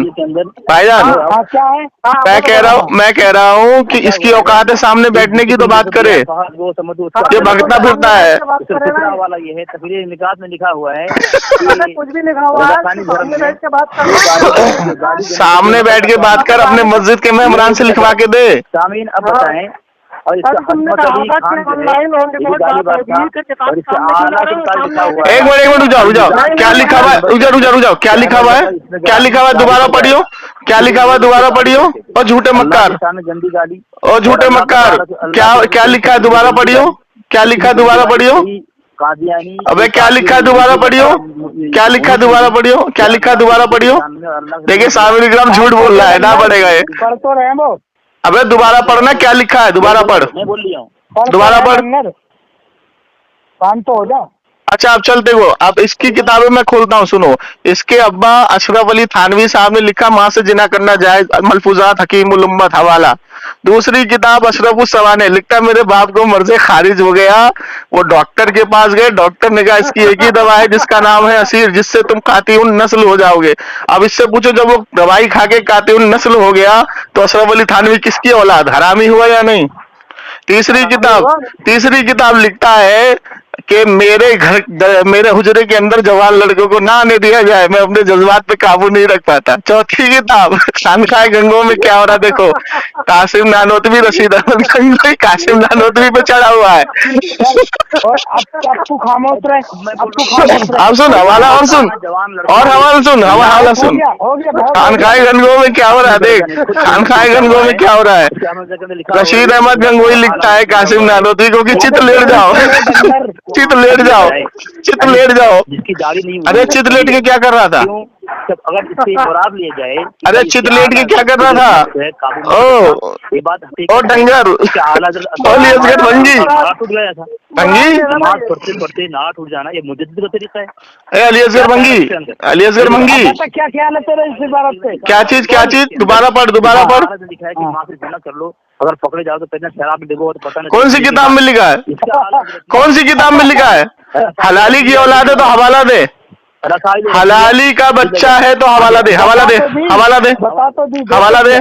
मैं कह रहा हूँ कि इसकी औकात है सामने बैठने की तो बात करे। ये भगता फिरता है। वाला ये है, तफसीर निकात में लिखा हुआ है, कुछ भी लिखा हुआ है, सामने बैठ के बात कर। सामने बैठ के बात कर, अपने मस्जिद के मेहमान से लिखवा के दे। सामीन अब बताएं, और इसका एक मिनट रुक जाओ, क्या लिखा हुआ है? रुक जाओ, क्या लिखा हुआ है? दोबारा पढ़ियो, क्या लिखा हुआ है? दोबारा पढ़ियो। और झूठे मक्कार, और झूठे मक्कार, क्या लिखा है? दोबारा पढ़ियो, क्या लिखा है? दोबारा पढ़ियो। अबे क्या लिखा है? दोबारा पढ़ियो, क्या लिखा है? दोबारा पढ़ियो, क्या लिखा है? दोबारा पढ़ियो। देखिए सामने ग्राम झूठ बोल रहा है, ना पड़ेगा ये। अबे दोबारा पढ़ना, क्या लिखा है? दोबारा पढ़, मैं बोल रहा हूँ, दोबारा पढ़। शांत तो हो जा। अच्छा अब चलते हो, अब इसकी किताबें मैं खोलता हूँ। सुनो, इसके अब्बा अशरफ अली थानवी साहब ने लिखा माँ से जिना करना जायज, मलफूजात हकीमुल उम्मत हवाला। दूसरी किताब अशरफ उस सवा ने लिखा, मेरे बाप को मर्जे खारिज हो गया, वो डॉक्टर के पास गए, डॉक्टर ने कहा इसकी एक ही दवा है जिसका नाम है असीर, जिससे तुम कातिउन नस्ल हो जाओगे। अब इससे पूछो, जब वो दवाई खा के कातिउन नस्ल हो गया तो अशरफ अली थानवी किसकी औलाद, हरामी हुआ या नहीं? तीसरी किताब लिखता है कि मेरे हुजरे के अंदर जवान लड़कों को ना आने दिया जाए, मैं अपने जज्बात पे काबू नहीं रख पाता। चौथी किताब खानकाह गंगों में क्या हो रहा देखो, कासिम नानोतवी, रशीद अहमद गंगोई कासिम नानोतवी पे चढ़ा हुआ है। अब सुन हवाला, और सुन हवाला सुन, खानकाह गंगों में क्या हो रहा है देख, खानकाह गंगों में क्या हो रहा है। रशीद अहमद गंगोई लिखता है कासिम नानोतवी को कि चित लेट जाओ, चित लेट जाओ। जिसकी दाढ़ी नहीं, अरे चित लेट के क्या कर रहा था? अगर इससे मुराद लिया जाए, अरे चित लेट के क्या कर रहा था? ये बात ओ डंगर, अली असगर भंगी, टूट गया था भंगी, पढ़ते ना टूट जाना, ये मुजद्दिद का तरीका है। अली असगर भंगी, अली असगर भंगी, क्या ख्याल है तेरा इस इबारत से? क्या चीज? दोबारा पढ़। लिखा है कि माँ से जिना कर लो, अगर पकड़े जाओ तो पहले शराब देखो तो पता नहीं। कौन सी किताब में लिखा है? कौन सी किताब में लिखा है? हलाली की औलाद है तो हवाला दे, हलाली का बच्चा है तो हवाला दे, हवाला दे।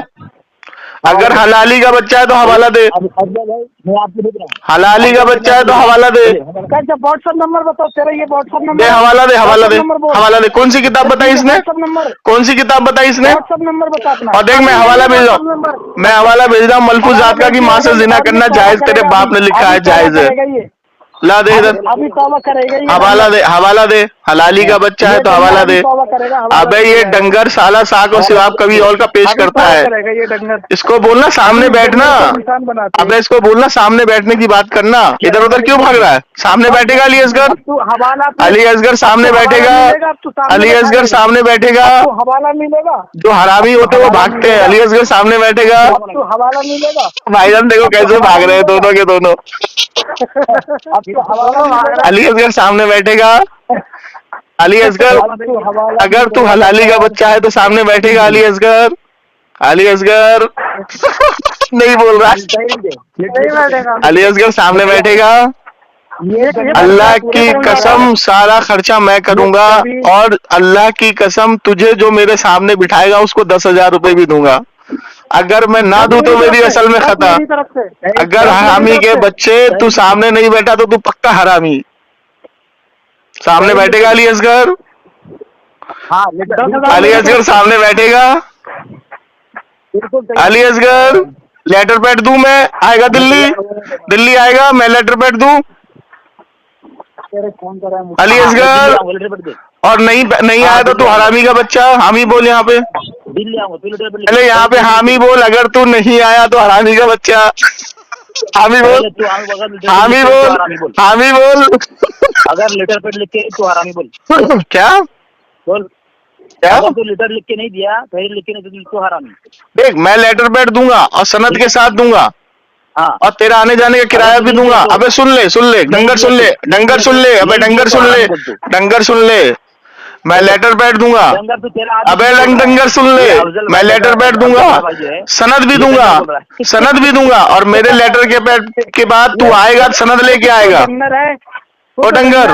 अगर हलाली का बच्चा है तो हवाला दे, अब अफजल भाई मैं आपको देख रहा हूँ। हलाली का बच्चा है तो हवाला दे, व्हाट्सएप नंबर बताओ, तेरा ये व्हाट्सएप दे नंबर, हवाला दे, हवाला दे, नंबर बोल, हवाला दे। कौन सी किताब बताई इसने, व्हाट्सएप नंबर, कौन सी किताब बताई इसने? व्हाट्सएप नंबर बता अपना। और देख मैं हवाला भेज रहा हूँ, मैं हवाला भेज रहा हूँ। मलफूज जात का की माँ से जिना करना जायज तेरे बाप ने लिखा है, जायज है। ला दे इधर, अभी तौबा करेगा ये, हवाला दे, हवाला दे। हलाली का बच्चा है तो हवाला दे। तौबा करेगा। अबे ये डंगर साला साग और सिवाब कभी और का पेश करता है। करेगा ये डंगर, इसको बोलना सामने बैठना। इंसान बनाते अबे इसको बोलना सामने बैठने की बात करना। इधर उधर क्यों भाग रहा है? सामने बैठेगा अली असगर, तू हवाला, अली असगर सामने बैठेगा, अली असगर सामने बैठेगा। हवाला मिलेगा, जो हरामी होते हैं वो भागते हैं, अली असगर सामने बैठेगा। तू हवाला मिलेगा। भाईजान देखो कैसे भाग रहे हैं दोनों के दोनों। अब तो हवाला अली असगर सामने बैठेगा, अली असगर अगर तू हलाली का बच्चा है तो सामने बैठेगा अली असगर, अली असगर नहीं बोल रहा, अली असगर सामने बैठेगा। अल्लाह की कसम सारा खर्चा मैं करूंगा, और अल्लाह की कसम तुझे जो मेरे सामने बिठाएगा उसको 10,000 रुपए भी दूंगा। अगर मैं ना दूं तो मेरी असल में खता। अगर हरामी के बच्चे तू सामने नहीं बैठा तो तू पक्का हरामी। सामने बैठेगा अली असगर, अली असगर सामने बैठेगा। अली असगर लेटर पैड दूं मैं, आएगा दिल्ली, दिल्ली आएगा, मैं लेटर पैड दूं अली असगर। और नहीं आया तो तू हरामी का बच्चा, हामी बोल यहाँ पे, पहले यहाँ पे हामी बोल। अगर तू नहीं आया तो हरामी का बच्चा, हामी बोल, हामी बोल, हामी बोल। अगर लेटर पेड लिख के तो हरामी बोल। क्या बोल क्या? अगर तू लेटर लिख के नहीं दिया, पहले लिख के नहीं दिया तो हरामी। देख मैं लेटर पैड दूंगा और सनद के साथ दूंगा, हाँ, और तेरा आने जाने का किराया भी दूंगा। अबे सुन ले, सुन ले डंगर, सुन ले डंगर, सुन ले, अबे डंगर सुन ले, डंगर सुन ले। मैं लेटर पैड दूंगा, अबे डंगर सुन ले, मैं लेटर पैड दूंगा, सनद भी दूंगा, सनद भी दूंगा। और मेरे लेटर के पैड के बाद तू आएगा सनद लेके आएगा। ओ डंगर,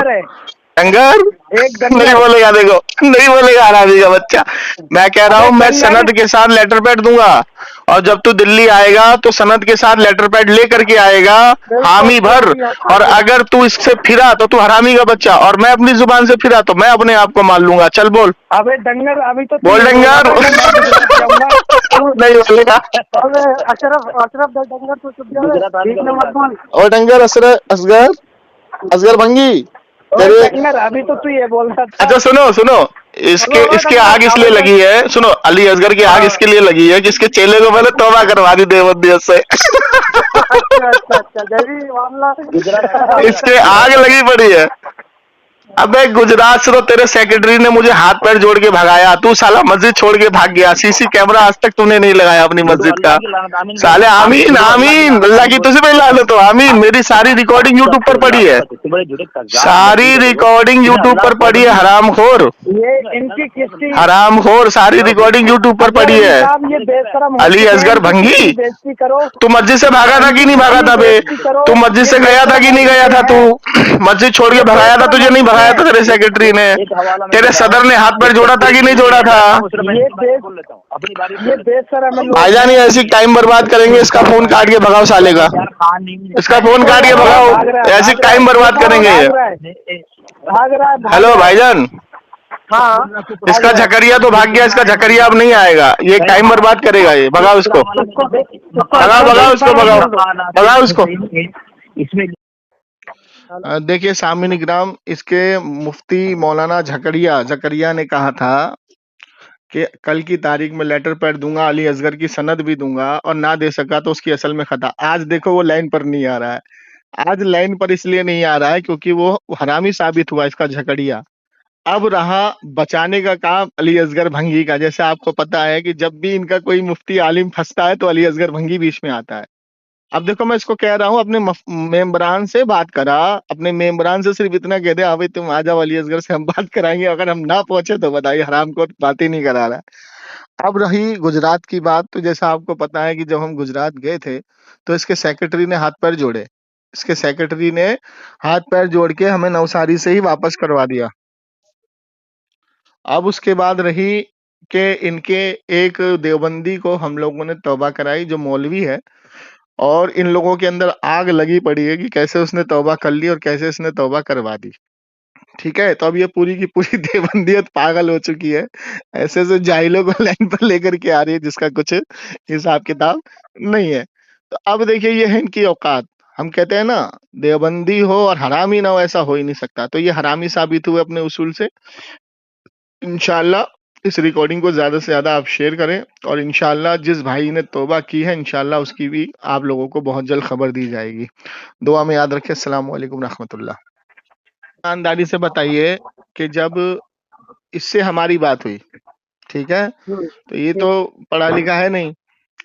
डंगर नहीं बोलेगा, देखो नहीं बोलेगा हरामी का बच्चा। मैं कह रहा हूँ मैं सनद के साथ लेटर पैड दूंगा, और जब तू दिल्ली आएगा तो सनद के साथ लेटर पैड लेकर के आएगा, हामी भर। और अगर तू इससे फिरा तो तू हरामी का बच्चा, और मैं अपनी जुबान से फिरा तो मैं अपने आप को मान लूंगा। चल बोल, अबे डंगर, अभी तो बोल डंगर नहीं बोलेगा। अशरफ डंगर तो चुप जा। और डंगर असगर, असगर भंगी डंगर, अभी तो तू ये बोल सकता। अच्छा सुनो सुनो, इसके आग इसलिए लगी है, सुनो अली असगर की आग इसके लिए लगी है कि इसके चेले को पहले तौबा करवा दी देवदियत से। इसके आग लगी पड़ी है। अबे गुजरात से तो तेरे सेक्रेटरी ने मुझे हाथ पैर जोड़ के भगाया, तू साला मस्जिद छोड़ के भाग गया। सीसी कैमरा आज तक तूने नहीं लगाया अपनी मस्जिद का। साले आमीन आमीन, अल्लाह की तुझे पे लाने तो आमीन। मेरी सारी रिकॉर्डिंग यूट्यूब पर पड़ी है, सारी रिकॉर्डिंग यूट्यूब पर पड़ी है। हरामखोर, ये इनकी किसकी हरामखोर, सारी रिकॉर्डिंग यूट्यूब पर पड़ी है। अली असगर भंगी, तू मस्जिद से भागा था कि नहीं भागा था बे? तू मस्जिद से गया था कि नहीं गया था? तू मस्जिद छोड़ के भगाया था, तुझे नहीं भगाया था तेरे सेक्रेटरी ने? तेरे सदर ने हाथ पैर जोड़ा था कि नहीं जोड़ा था? भाईजान ये ऐसी टाइम बर्बाद करेंगे, इसका फोन काट के भगाओ साले का, इसका फोन काट के भगाओ, ऐसी टाइम बर्बाद करेंगे। हेलो भाईजान, हाँ, इसका झकरिया तो भाग गया, इसका झकरिया अब नहीं आएगा, ये टाइम बर्बाद करेगा। ये भगाओ इसको, भगाओ भगाओ इसको, भगाओ भगाओ इसको। देखिए सामिन ग्राम, इसके मुफ्ती मौलाना झकरिया ने कहा था कि कल की तारीख में लेटर पैड दूंगा, अली असगर की सनद भी दूंगा, और ना दे सका तो उसकी असल में खता। आज देखो वो लाइन पर नहीं आ रहा है। आज लाइन पर इसलिए नहीं आ रहा है क्योंकि वो हरामी साबित हुआ इसका झकड़िया। अब रहा बचाने का काम अली असगर भंगी का। जैसे आपको पता है कि जब भी इनका कोई मुफ्ती आलिम फंसता है तो अली असगर भंगी बीच में आता है। अब देखो मैं इसको कह रहा हूँ, अपने मेंबरान से बात करा, अपने मेंबरान से सिर्फ इतना कह दे, हाँ भाई तुम आ जाओ अली असगर से हम बात कराएंगे। अगर हम ना पहुंचे तो बताइए, हराम को बात ही नहीं करा रहा है। अब रही गुजरात की बात, तो जैसा आपको पता है कि जब हम गुजरात गए थे तो इसके सेक्रेटरी ने हाथ पैर जोड़े, इसके सेक्रेटरी ने हाथ पैर जोड़ के हमें नवसारी से ही वापस करवा दिया। अब उसके बाद रही कि इनके एक देवबंदी को हम लोगों ने तौबा कराई, जो मौलवी है, और इन लोगों के अंदर आग लगी पड़ी है कि कैसे उसने तौबा कर ली और कैसे इसने तौबा करवा दी। ठीक है, तो अब ये पूरी की पूरी देवबंदियत पागल हो चुकी है, ऐसे जाहिलों को लाइन पर लेकर के आ रही है जिसका कुछ हिसाब किताब नहीं है। तो अब देखिए ये है इनकी औकात। हम कहते हैं ना, देवबंदी हो और हरामी ना हो, ऐसा हो ही नहीं सकता। तो ये हरामी साबित हुए अपने उसूल से। इंशाल्लाह इस रिकॉर्डिंग को ज्यादा से ज्यादा आप शेयर करें, और इंशाल्लाह जिस भाई ने तौबा की है इंशाल्लाह उसकी भी आप लोगों को बहुत जल्द खबर दी जाएगी। दुआ में याद रखें। अस्सलाम वालेकुम रहमतुल्लाह। ईमानदारी से बताइए कि जब इससे हमारी बात हुई, ठीक है, तो ये तो पढ़ा लिखा है नहीं,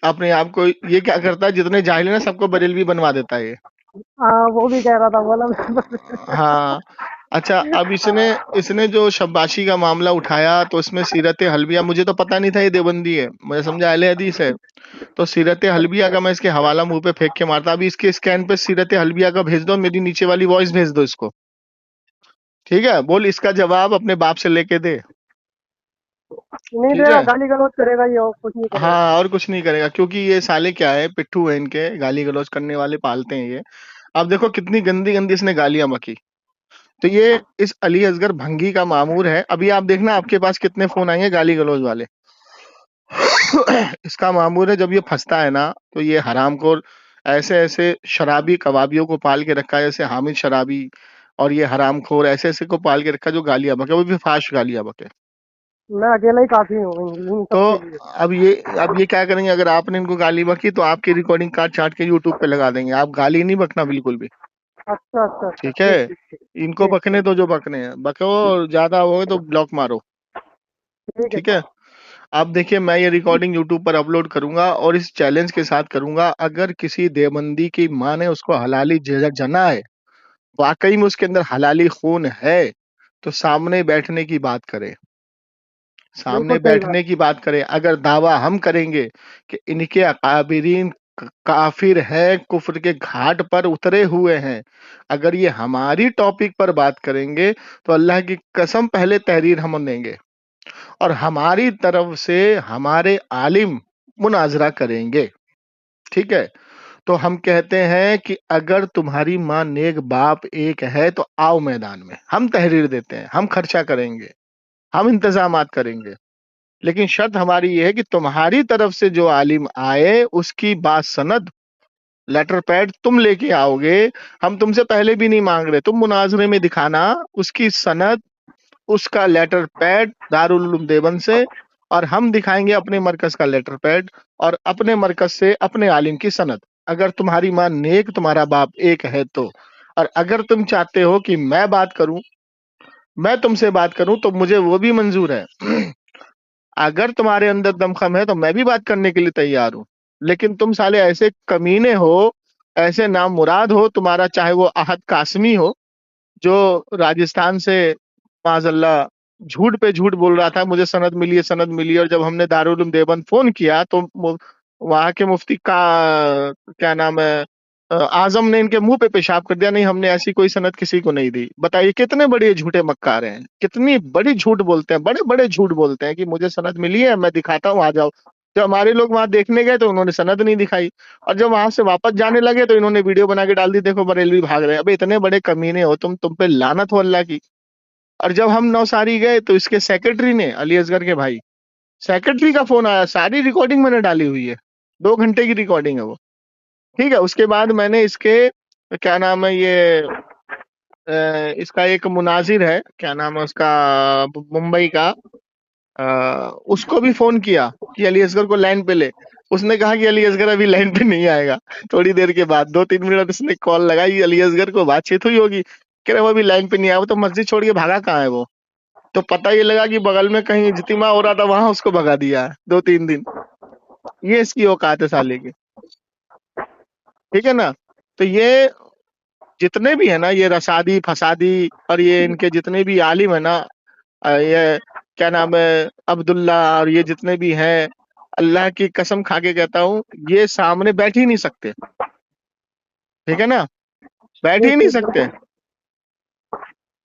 अपने आप को ये क्या करता है, जितने जाहिल है ना सबको बरेलवी बनवा देता है ये। हाँ वो भी कह रहा था, बोला हाँ, अच्छा, अब इसने जो शब्बाशी का मामला उठाया तो इसमें सीरत हल्बिया, मुझे तो पता नहीं था ये देवबंदी है, मुझे समझा अहले हदीस है। तो सीरत हल्बिया का मैं इसके हवाला मुंह पे फेंक के मारता। अभी इसके स्कैन पे सीरत हल्बिया का भेज दो, मेरी नीचे वाली वॉइस भेज दो इसको, ठीक है। बोल इसका जवाब अपने बाप से लेके दे, नहीं ठीक देगा, है। गाली गलौज करेगा ये और कुछ नहीं करेगा। हाँ, और कुछ नहीं करेगा, क्योंकि ये साले क्या है, पिट्ठू है इनके, गाली गलौज करने वाले पालते हैं ये। अब देखो कितनी गंदी गंदी इसने गालियां बकी। तो ये इस अली असगर भंगी का मामूर है। अभी आप देखना आपके पास कितने फोन आएंगे गाली गलौज वाले। इसका मामूर है, जब ये फंसता है ना तो ये हरामखोर ऐसे ऐसे शराबी कबाबियों को पाल के रखा है, जैसे हामिद शराबी, और ये हरामखोर ऐसे ऐसे को पाल के रखा है जो गालियां बके, वो भी फाश गालियां बके। मैं अकेला ही काफी हूँ इन तो सबके लिए। अब ये क्या करेंगे, अगर आपने इनको गाली बकी तो आपकी रिकॉर्डिंग काट छाट के यूट्यूब पे लगा देंगे। आप गाली नहीं बकना बिल्कुल भी, अच्छा अच्छा अच्छा, ठीक है। इनको ठीक बकने तो जो बकने हैं बको, और ज्यादा हो तो ब्लॉक मारो, ठीक है ठीक है। अब देखिए मैं ये रिकॉर्डिंग यूट्यूब पर अपलोड करूंगा और इस चैलेंज के साथ करूंगा, अगर किसी देवबंदी की माँ ने उसको हलाली जना है, वाकई में उसके अंदर हलाली खून है, तो सामने बैठने की बात करे, सामने बिल्कुल सही बात। बैठने की बात करें। अगर दावा हम करेंगे कि इनके अकाबिरीन काफिर है, कुफ्र के घाट पर उतरे हुए हैं, अगर ये हमारी टॉपिक पर बात करेंगे तो अल्लाह की कसम पहले तहरीर हम देंगे और हमारी तरफ से हमारे आलिम मुनाजरा करेंगे, ठीक है। तो हम कहते हैं कि अगर तुम्हारी माँ नेक बाप एक है तो आओ मैदान में, हम तहरीर देते हैं, हम खर्चा करेंगे, हम इंतजामात करेंगे, लेकिन शर्त हमारी ये है कि तुम्हारी तरफ से जो आलिम आए उसकी बात सनद, लेटर पैड तुम लेके आओगे। हम तुमसे पहले भी नहीं मांग रहे, तुम मुनाजरे में दिखाना उसकी सनद, उसका लेटर पैड दारुल उलूम देवबंद से, और हम दिखाएंगे अपने मरकज का लेटर पैड और अपने मरकज से अपने आलिम की सनद। अगर तुम्हारी माँ नेक, तुम्हारा बाप एक है तो, और अगर तुम चाहते हो कि मैं बात करूं, मैं तुमसे बात करूं, तो मुझे वो भी मंजूर है। अगर तुम्हारे अंदर दमखम है तो मैं भी बात करने के लिए तैयार हूं, लेकिन तुम साले ऐसे कमीने हो, ऐसे नामुराद हो, तुम्हारा चाहे वो अहद कासमी हो जो राजस्थान से माजल्ला झूठ पे झूठ बोल रहा था, मुझे सनद मिली है, सनद मिली है, और जब हमने दारुल उलूम देवबंद फोन किया तो वहां के मुफ्ती का क्या नाम है, आजम ने इनके मुंह पे पेशाब कर दिया, नहीं हमने ऐसी कोई सनद किसी को नहीं दी। बताइए कितने बड़े झूठे मक्कार हैं, कितनी बड़ी झूठ बोलते हैं, बड़े बड़े झूठ बोलते हैं कि मुझे सनद मिली है, मैं दिखाता हूँ, आ जाओ। जब हमारे लोग वहां देखने गए तो उन्होंने सनद नहीं दिखाई, और जब वहां से वापस जाने लगे तो इन्होंने वीडियो बना के डाल दी, देखो बरेलवी भाग रहे हैं। अबे इतने बड़े कमीने हो तुम पे लानत हो अल्लाह की। और जब हम नौसारी गए तो इसके सेक्रेटरी ने, अली असगर के भाई, सेक्रेटरी का फोन आया, सारी रिकॉर्डिंग मैंने डाली हुई है, 2 घंटे की रिकॉर्डिंग है वो, ठीक है। उसके बाद मैंने इसके क्या नाम है ये इसका एक मुनाजिर है, क्या नाम है उसका, मुंबई का, उसको भी फोन किया कि अली असगर को लाइन पे ले। उसने कहा कि अली असगर अभी लाइन पे नहीं आएगा। थोड़ी देर के बाद 2-3 मिनट उसने कॉल लगाई, अली असगर को बातचीत हुई होगी, कह रहे वो अभी लाइन पे नहीं आया, वो तो मस्जिद छोड़ के भागा कहाँ है वो। तो पता ये लगा कि बगल में कहीं इज्तिमा हो रहा था, वहां उसको भगा दिया है 2-3 दिन। ये इसकी औकात है साले की, ठीक है ना। तो ये जितने भी है ना, ये रसादी फसादी और ये इनके जितने भी आलिम है ना, ये क्या नाम है अब्दुल्ला, और ये जितने भी हैं, अल्लाह की कसम खा के कहता हूँ ये सामने बैठ ही नहीं सकते, ठीक है ना, बैठ ही नहीं सकते,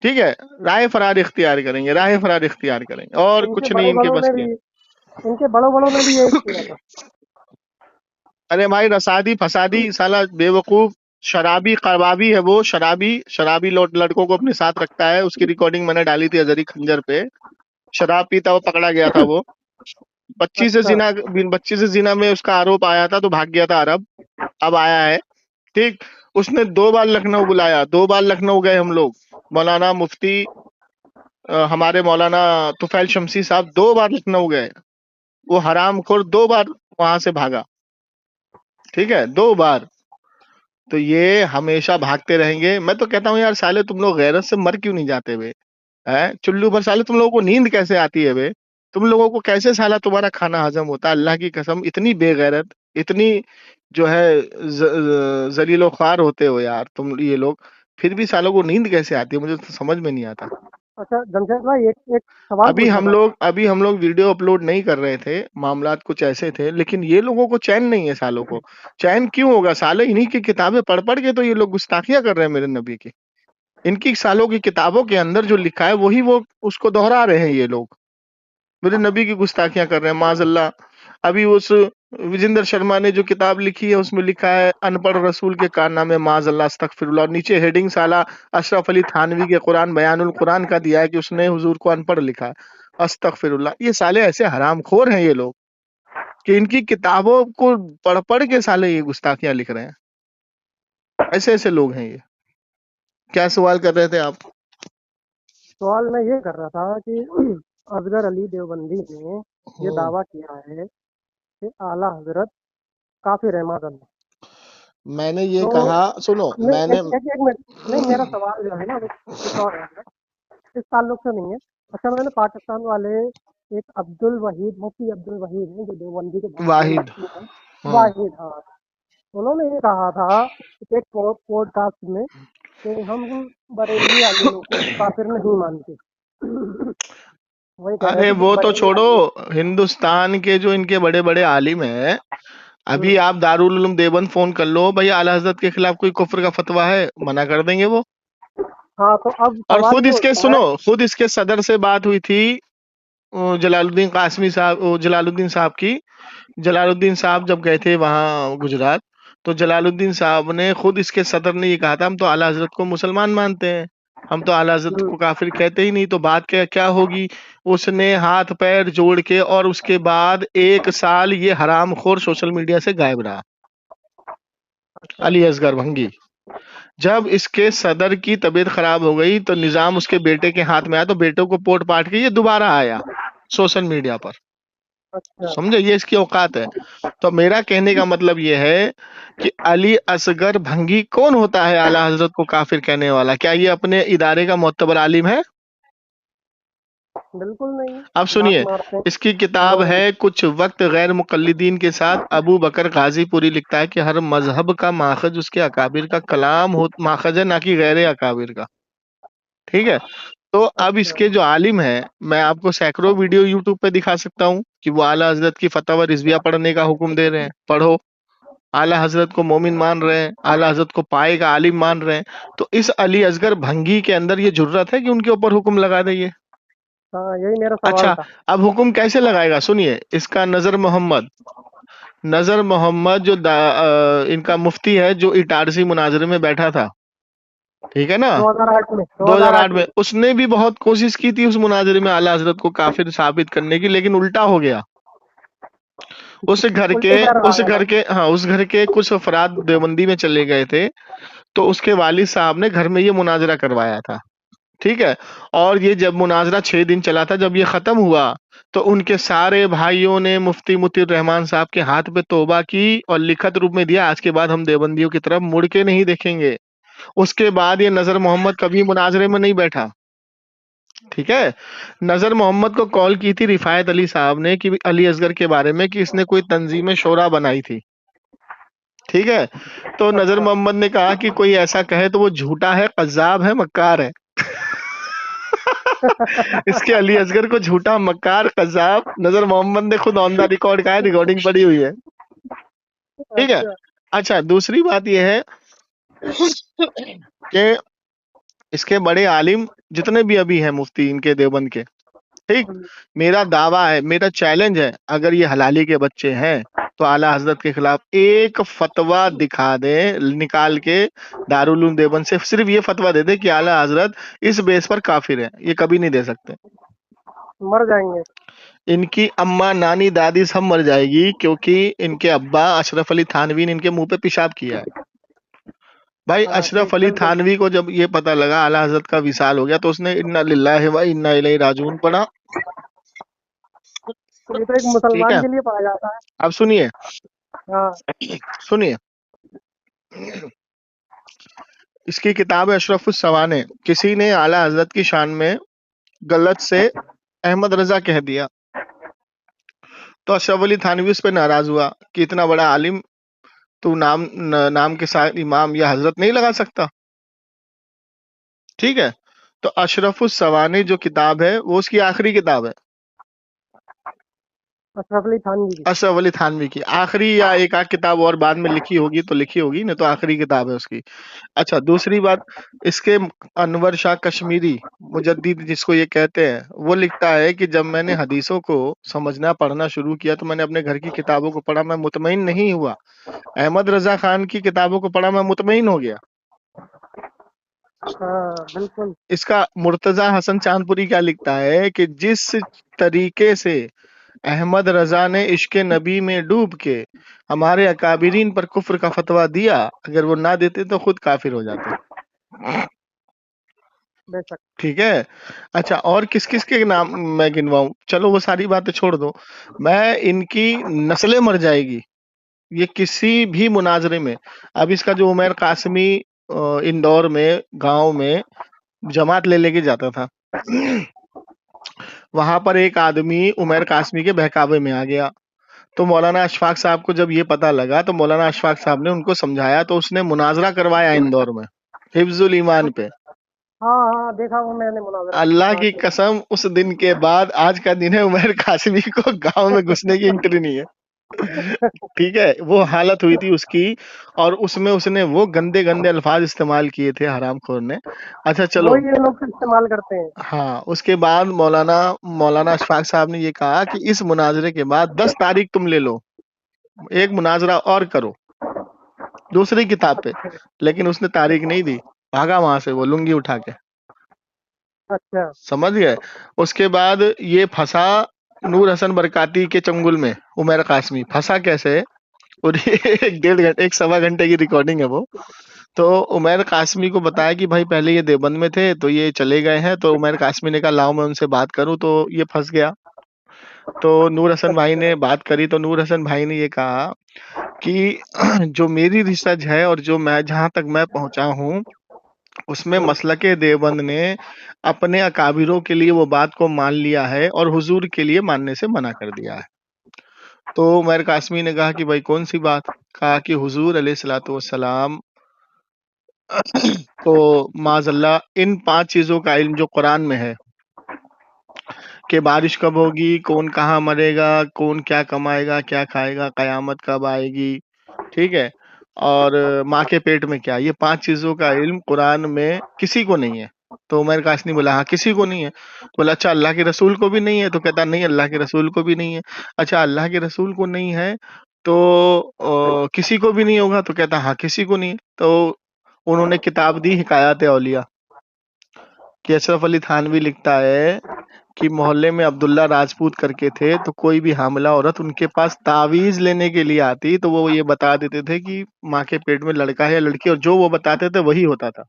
ठीक है। राह फरार इख्तियार करेंगे, राह फरार इख्तियार करेंगे, और इनके कुछ नहीं बड़े इनके बड़ों बस ने की। भी इनके बड़ों बड़ों ने भी यही किया था। अरे भाई रसादी फसादी साला बेवकूफ शराबी कबाबी है वो, शराबी लड़कों को अपने साथ रखता है। उसकी रिकॉर्डिंग मैंने डाली थी अजरी खंजर पे। शराब पीता हुआ पकड़ा गया था वो। बच्ची से अच्छा जिना में उसका आरोप आया था तो भाग गया था अरब। अब आया है, ठीक। उसने 2 बार लखनऊ बुलाया, 2 बार लखनऊ गए हम लोग। मौलाना मुफ्ती हमारे मौलाना तुफैल शमसी साहब 2 बार लखनऊ गए। वो हरामखोर 2 बार वहां से भागा, ठीक है, 2 बार। तो ये हमेशा भागते रहेंगे। मैं तो कहता हूँ यार साले तुम लोग गैरत से मर क्यों नहीं जाते बे? हैं चुल्लू पर साले तुम लोगों को नींद कैसे आती है बे? तुम लोगों को कैसे साला तुम्हारा खाना हजम होता है? अल्लाह की कसम इतनी बेगैरत, इतनी जो है जलीलो ख्वार होते हो यार तुम ये लोग, फिर भी सालों को नींद कैसे आती है? मुझे तो समझ में नहीं आता। अच्छा जमशेद भाई एक सवाल पूछना था। अभी हम लोग वीडियो अपलोड नहीं कर रहे थे, मामलात कुछ ऐसे थे, लेकिन ये लोगों को चैन नहीं है सालों को। चैन क्यों होगा? साले इन्हीं की किताबें पढ़ पढ़ के तो ये लोग गुस्ताखियां कर रहे हैं मेरे नबी की। इनकी सालों की किताबों के अंदर जो लिखा है वही वो उसको दोहरा रहे हैं ये लोग। मेरे नबी की गुस्ताखियां कर रहे हैं माजल्ला। अभी उस विजेंद्र शर्मा ने जो किताब लिखी है उसमें लिखा है अनपढ़ रसूल के कारनामे माजल्ला अस्तगफिरुल्लाह। नीचे हेडिंग साला अशरफ अली थानवी के कुरान बयानुल कुरान का दिया है कि उसने हुजूर को अनपढ़ लिखा है। अस्तगफिरुल्लाह। ये साले ऐसे हरामखोर हैं ये लोग कि इनकी किताबों को पढ़ पढ़ के साले ये गुस्ताखियां लिख रहे हैं। ऐसे ऐसे लोग हैं ये। क्या सवाल कर रहे थे आप? सवाल मैं ये कर रहा था कि असगर अली देवबंदी ने ये दावा किया है कि आला हजरत काफिर है माज़अल्लाह। मैंने ये तो कहा, सुनो, नहीं मैंने एक मिनट, नहीं मेरा सवाल जो है ना वो कुछ और है, इस ताल्लुक से नहीं है। अच्छा मैंने पाकिस्तान वाले एक अब्दुल वहीद, मुफ्ती अब्दुल वहीद हैं जो देवबंदी के बहुत बड़े वाहिद, मुफ्ती हैं। वाहिद, हाँ। उन्होंने ये कहा था एक पॉडकास्ट में कि हम बरेलवी आलिमों को काफिर नहीं मानते। वही कह रहे अरे थे कि वो तो बरेलवी छोड़ो, आलिम। हिंदुस्तान के जो इनके बड़े बड़े आलिम हैं, अभी आप दारुल उलूम देवबंद फोन कर लो भैया, आला हजरत के खिलाफ कोई कुफ्र का फतवा है, मना कर देंगे वो। हाँ तो अब और सवाल ये उठता है। खुद इसके सदर से बात हुई थी जलालुद्दीन कासमी साहब, जलालुद्दीन साहब जब गए थे वहां गुजरात, तो जलालुद्दीन साहब ने खुद इसके सदर ने ये कहा था हम तो आला हजरत को मुसलमान मानते हैं, हम तो आला हजरत को काफिर कहते ही नहीं। तो बात क्या होगी? उसने हाथ पैर जोड़ के और उसके बाद 1 साल ये हरामखोर सोशल मीडिया से गायब रहा। अली असगर भंगी। जब इसके सदर की तबीयत खराब हो गई तो निजाम उसके बेटे के हाथ में आया, तो बेटे को पोट पाट के ये दोबारा आया सोशल मीडिया पर। अच्छा समझे? ये इसकी औकात है। तो मेरा कहने का मतलब ये है कि अली असगर भंगी कौन होता है आला हजरत को काफिर कहने वाला? क्या ये अपने इदारे का मोतबर आलिम है? बिल्कुल नहीं। अब सुनिए, लात मारते हैं। इसकी किताब है कुछ वक्त गैर मुकल्लिदीन के साथ। अबू बकर गाजीपुरी लिखता है कि हर मजहब का माखज उसके अकाबिर का कलाम हो, माखज है, ना कि गैर अकाबिर का। ठीक है? तो अब इसके जो आलिम हैं, मैं आपको सैकड़ों वीडियो यूट्यूब पे दिखा सकता हूँ कि वो आला हजरत की फतवा रिजविया पढ़ने का हुक्म दे रहे हैं, पढ़ो। आला हजरत को मोमिन मान रहे हैं, आला हजरत को पाए का आलिम मान रहे हैं। तो इस अली असगर भंगी के अंदर ये जुर्रत है कि उनके ऊपर हुक्म लगा दे ये? हाँ यही मेरा सवाल अच्छा, था। अब हुक्म कैसे लगाएगा? सुनिए, इसका नजर मोहम्मद जो इनका मुफ्ती है, जो इटारसी मुनाजरे में बैठा था, ठीक है ना, 2008 में, उसने भी बहुत कोशिश की थी उस मुनाजरे में आला हजरत को काफिर साबित करने की, लेकिन उल्टा हो गया। उस घर के कुछ अफराद देवबंदी में चले गए थे, तो उसके वालिद साहब ने घर में ये मुनाजरा करवाया था, ठीक है। और ये जब मुनाजरा 6 दिन चला था, जब ये खत्म हुआ तो उनके सारे भाइयों ने मुफ्ती मुतीर रहमान साहब के हाथ पे तौबा की और लिखत रूप में दिया, आज के बाद हम देवबंदियों की तरफ मुड़ के नहीं देखेंगे। उसके बाद ये नजर मोहम्मद कभी मुनाजरे में नहीं बैठा, ठीक है। नजर मोहम्मद को कॉल की थी रिफायत अली साहब ने कि अली असगर के बारे में कि इसने कोई तंजीम शोरा बनाई थी, ठीक है। तो नजर मोहम्मद ने कहा कि कोई ऐसा कहे तो वो झूठा है, कज्जाब है, मक्कार है। इसके अली असगर को झूठा, मक्कार, कज्जाब नजर मोहम्मद ने खुद ऑन द रिकॉर्ड कहा है, रिकॉर्डिंग पड़ी हुई है, ठीक है। अच्छा, दूसरी बात यह है कि इसके बड़े आलिम जितने भी अभी हैं मुफ्ती इनके देवबंद के, ठीक, मेरा दावा है, मेरा चैलेंज है, अगर ये हलाली के बच्चे हैं तो आला हजरत के खिलाफ एक फतवा दिखा दे निकाल के, दारुल उलूम देवबंद से सिर्फ ये फतवा दे दे कि आला हजरत इस बेस पर काफिर है। ये कभी नहीं दे सकते। मर जाएंगे। इनकी अम्मा, नानी, दादी सब मर जाएगी, क्योंकि इनके अब्बा अशरफ अली थानवी ने इनके मुंह पे पेशाब किया है। भाई हाँ, अशरफ ठीक, अली बिल्कुल। थानवी को जब ये पता लगा आला हजरत का विसाल हो गया तो उसने इन्ना लिल्लाहि व इन्ना इलैहि राजिऊन पढ़ा। ये तो एक ठीक मुसलमान है, के लिए पढ़ा जाता है। अब सुनिए, हाँ, सुनिए, इसकी किताब है अशरफुस सवाने। किसी ने आला हजरत की शान में गलत से अहमद रजा कह दिया तो अशरफ अली थानवी उस पर नाराज हुआ कि इतना बड़ा आलिम तू नाम के साथ इमाम या हजरत नहीं लगा सकता। ठीक है, तो अशरफुस सवाने जो किताब है वो उसकी आखिरी किताब है, अशरफ अली थानवी की। अशरफ अली थानवी की आखिरी, या एक आध किताब और बाद में लिखी होगी तो लिखी होगी, नहीं तो आखिरी किताब है उसकी। अच्छा, दूसरी बात, इसके अनवर शाह कश्मीरी मुजद्दिद जिसको ये कहते हैं, वो लिखता है कि जब मैंने हदीसों को समझना पढ़ना शुरू किया तो मैंने अपने घर की किताबों को पढ़ा, मैं मुतमईन नहीं हुआ। अहमद रजा खान की किताबों को पढ़ा, मैं मुतमईन हो गया। हाँ, बिल्कुल। इसका मुर्तजा हसन चांदपुरी क्या लिखता है कि जिस तरीके से अहमद रजा ने इश्क नबी में डूब के हमारे अकाबिरीन पर कुफ्र का फतवा दिया, अगर वो ना देते तो खुद काफिर हो जाते। बेशक। ठीक है। अच्छा, और किस किस के नाम मैं गिनवाऊं? चलो वो सारी बातें छोड़ दो, मैं इनकी नस्लें मर जाएगी ये किसी भी मुनाजरे में। अब इसका जो उमैर कासमी इंदौर में गांव में जमात ले लेके जाता था, वहां पर एक आदमी उमैर कासमी के बहकावे में आ गया, तो मौलाना अशफाक साहब को जब ये पता लगा तो मौलाना अशफाक साहब ने उनको समझाया, तो उसने मुनाजरा करवाया इंदौर में हिफ्जुल ईमान पे। हाँ, हाँ, देखा वो मैंने मुनाजरा। अल्लाह हाँ, की ठीक। कसम, उस दिन के बाद आज का दिन है, उमैर कासमी को गांव में घुसने की एंट्री नहीं है। ठीक है, वो हालत हुई थी उसकी, और उसमें उसने वो गंदे गंदे अल्फाज इस्तेमाल किए थे हरामखोर ने। अच्छा चलो, वही ये लोग इस्तेमाल करते हैं। हाँ, उसके बाद मौलाना अशफाक साहब ने ये कहा कि इस मुनाजरे के बाद 10 तारीख तुम ले लो, एक मुनाजरा और करो दूसरी किताब पे, लेकिन उसने तारीख नहीं दी, भागा वहां से वो लुंगी उठा के। अच्छा। समझ गए? उसके बाद ये फंसा नूर हसन बरकाती के चंगुल में, उमैर कासमी फंसा कैसे, और ये एक 1.5 घंटे 1 सवा घंटे की रिकॉर्डिंग है वो। तो उमैर कासमी को बताया कि भाई पहले ये देवबंद में थे तो ये चले गए हैं, तो उमैर कासमी ने कहा लाओ मैं उनसे बात करूं, तो ये फंस गया। तो नूर हसन भाई ने बात करी, तो नूर हसन भाई ने ये कहा कि जो मेरी रिसर्च है और जो मैं जहां तक मैं पहुंचा हूं उसमें मसलके देवबंद ने अपने अकाबिरों के लिए वो बात को मान लिया है और हुजूर के लिए मानने से मना कर दिया है। तो उमैर कासमी ने कहा कि भाई कौन सी बात? कहा कि हुजूर अलैहिस्सलातु वस्सलाम को माज़अल्लाह इन 5 चीजों का इल्म जो कुरान में है कि बारिश कब होगी, कौन कहाँ मरेगा, कौन क्या कमाएगा, क्या खाएगा, कयामत कब आएगी, ठीक है, और माँ के पेट में क्या, ये 5 चीजों का इल्म कुरान में किसी को नहीं है। तो उमैर कासमी बोला हाँ किसी को नहीं है। बोला अच्छा अल्लाह के रसूल को भी नहीं है? तो कहता नहीं अल्लाह के रसूल को भी नहीं है। अच्छा अल्लाह के रसूल को नहीं है तो किसी को भी नहीं होगा? तो कहता हाँ किसी को नहीं है। तो उन्होंने किताब दी हिकायत औलिया कि अशरफ अली थानवी लिखता है कि मोहल्ले में अब्दुल्ला राजपूत करके थे, तो कोई भी हामिला औरत उनके पास तावीज लेने के लिए आती तो वो ये बता देते थे कि माँ के पेट में लड़का है या लड़की, और जो वो बताते थे वही होता था।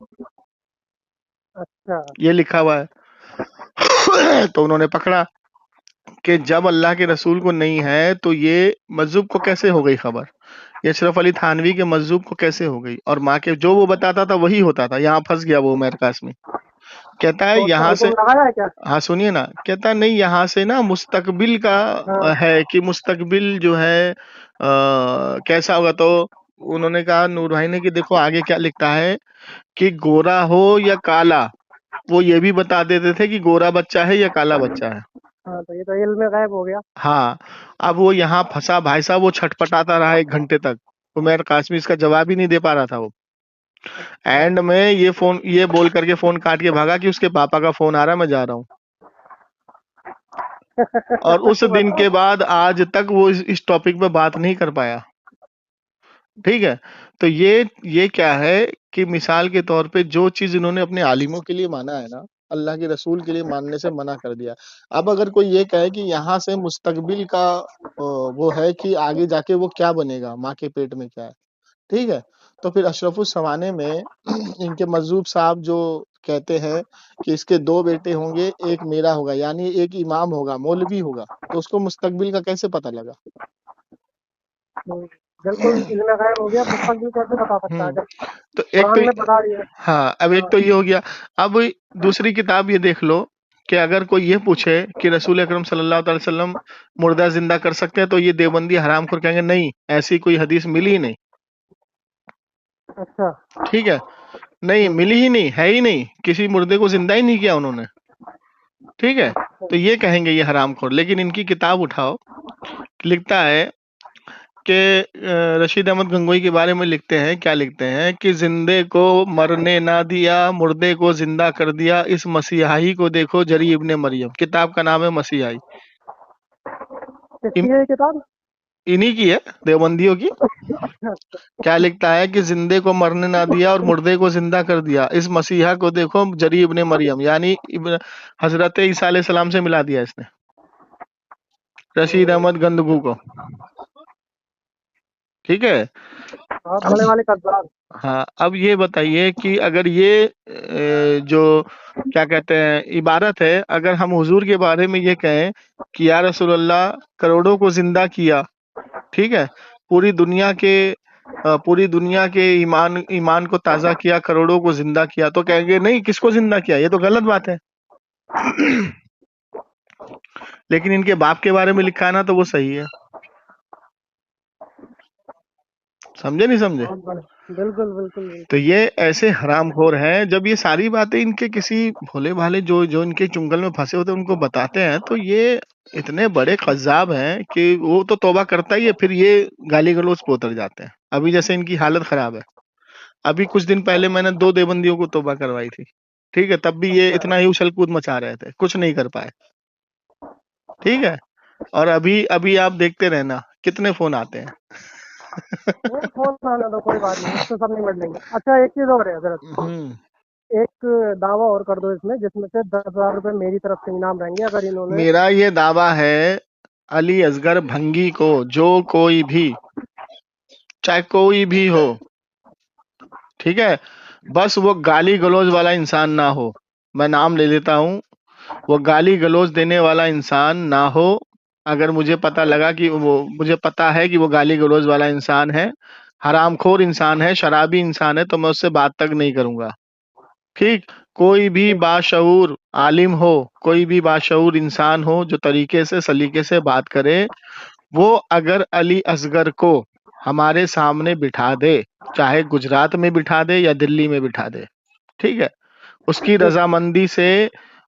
अच्छा। ये लिखा हुआ है। तो उन्होंने पकड़ा कि जब अल्लाह के रसूल को नहीं है तो ये मजहूब को कैसे हो गई खबर, ये अशरफ अली थानवी के मजहूब को कैसे हो गई, और माँ के जो वो बताता था वही होता था। यहाँ फंस गया वो उमैर कासमी। कहता है तो उसका यहाँ से, हुक्म लगाया है क्या? हाँ सुनिए ना, कहता नहीं यहाँ से ना मुस्तकबिल का हाँ। है कि मुस्तकबिल जो है कैसा होगा। तो उन्होंने कहा नूर भाई ने कि देखो आगे क्या लिखता है कि गोरा हो या काला, वो ये भी बता देते थे कि गोरा बच्चा है या काला बच्चा है। हाँ, तो ये तो इल्म में गायब हो गया। हाँ, अब वो यहाँ फंसा भाई साहब, वो छटपटाता रहा 1 घंटे तक, उमैर कासमी इसका जवाब ही नहीं दे पा रहा था वो। एंड में ये बोल करके फोन काट के भागा कि उसके पापा का फोन आ रहा है, मैं जा रहा हूँ। और उस दिन के बाद आज तक वो इस टॉपिक पे बात नहीं कर पाया। ठीक है, तो ये क्या है कि मिसाल के तौर पे जो चीज इन्होंने अपने आलिमों के लिए माना है ना, अल्लाह के रसूल के लिए मानने से मना कर दिया। अब अगर कोई ये कहे कि यहाँ से मुस्तकबिल का वो है कि आगे जाके वो क्या बनेगा, माँ के पेट में क्या है, ठीक है, तो फिर अशरफुस सवाने में इनके मजहूब साहब जो कहते हैं कि इसके 2 बेटे होंगे, एक मेरा होगा, यानी एक इमाम होगा, मौलवी होगा, तो उसको मुस्तकबिल का कैसे पता लगा? बिल्कुल इल्म गैब हो गया, मुस्तकबिल कैसे बता सकता है जब तो एक कुरान में तो बता रही है। हाँ, अब एक तो ये हो गया। अब दूसरी किताब ये देख लो कि अगर कोई ये पूछे कि रसूल अकरम सल्लल्लाहु अलैहि वसल्लम मुर्दा जिंदा कर सकते हैं, तो ये देवबंदी हरामखोर कहेंगे नहीं, ऐसी कोई हदीस मिली ही नहीं। अच्छा, ठीक है, नहीं मिली ही नहीं, है ही नहीं, किसी मुर्दे को जिंदा ही नहीं किया उन्होंने। ठीक है, तो ये कहेंगे ये हरामखोर। लेकिन इनकी किताब उठाओ, लिखता है कि रशीद अहमद गंगोई के बारे में लिखते हैं, क्या लिखते हैं कि जिंदे को मरने ना दिया, मुर्दे को जिंदा कर दिया, इस मसीहाई को देखो जरी इब्ने मरियम। किताब का नाम है मसीहाई, किसकी है ये किताब? इन्हीं की है, देवबंदियों की। क्या लिखता है कि जिंदे को मरने ना दिया और मुर्दे को जिंदा कर दिया, इस मसीहा को देखो जरी इब्ने मरियम, यानी हजरत ईसा अलैहिस्सलाम से मिला दिया इसने, रशीद अहमद गंदगू को। ठीक है, बहुत बड़े वाले कज़्ज़ाब। हाँ, अब ये बताइए कि अगर ये जो क्या कहते हैं इबारत है, अगर हम हुजूर के बारे में ये कहें कि या रसूलल्लाह करोड़ों को जिंदा किया, ठीक है, पूरी दुनिया के ईमान को ताजा किया, करोड़ों को जिंदा किया, तो कहेंगे नहीं, किसको जिंदा किया, ये तो गलत बात है। लेकिन इनके बाप के बारे में लिखा है ना, तो वो सही है। समझे नहीं समझे? बहुत बड़े, बिल्कुल बिल्कुल बिल्कुल। तो ये ऐसे हरामखोर हैं, जब ये सारी बातें इनके किसी भोले भाले जो इनके चुंगल में फंसे होते हैं उनको बताते हैं, तो ये इतने बड़े कज़्ज़ाब हैं कि वो तो तौबा करता ही है, फिर ये गाली गलौज पे उतर जाते हैं। अभी जैसे इनकी हालत खराब है, अभी कुछ दिन पहले मैंने 2 देवबंदियों को तौबा करवाई थी, ठीक है, तब भी ये इतना ही उछल कूद मचा रहे थे, कुछ नहीं कर पाए। ठीक है, और अभी आप देखते रहना कितने फोन आते हैं। वो फोन आना तो कोई बात नहीं, उसको सब निपट लेंगे। अच्छा, एक चीज और है हजरत, एक दावा और कर दो इसमें, जिसमें से 10,000 रुपए मेरी तरफ से इनाम रहेंगे अगर इन्होंने। मेरा ये दावा है अली असगर भंगी को, जो कोई भी, चाहे कोई भी हो, ठीक है, बस वो गाली गलौज वाला इंसान ना हो। मैं नाम ले लेता हूँ, वो गाली गलौज देने वाला इंसान ना हो। अगर मुझे पता लगा कि मुझे पता है कि वो गाली गलौज वाला इंसान है, हरामखोर इंसान है, शराबी इंसान है, तो मैं उससे बात तक नहीं करूंगा। ठीक, कोई भी बाशऊर आलिम हो, कोई भी बाशऊर इंसान हो जो तरीके से सलीके से बात करे, वो अगर अली असगर को हमारे सामने बिठा दे, चाहे गुजरात में बिठा दे या दिल्ली में बिठा दे, ठीक है, उसकी रजामंदी से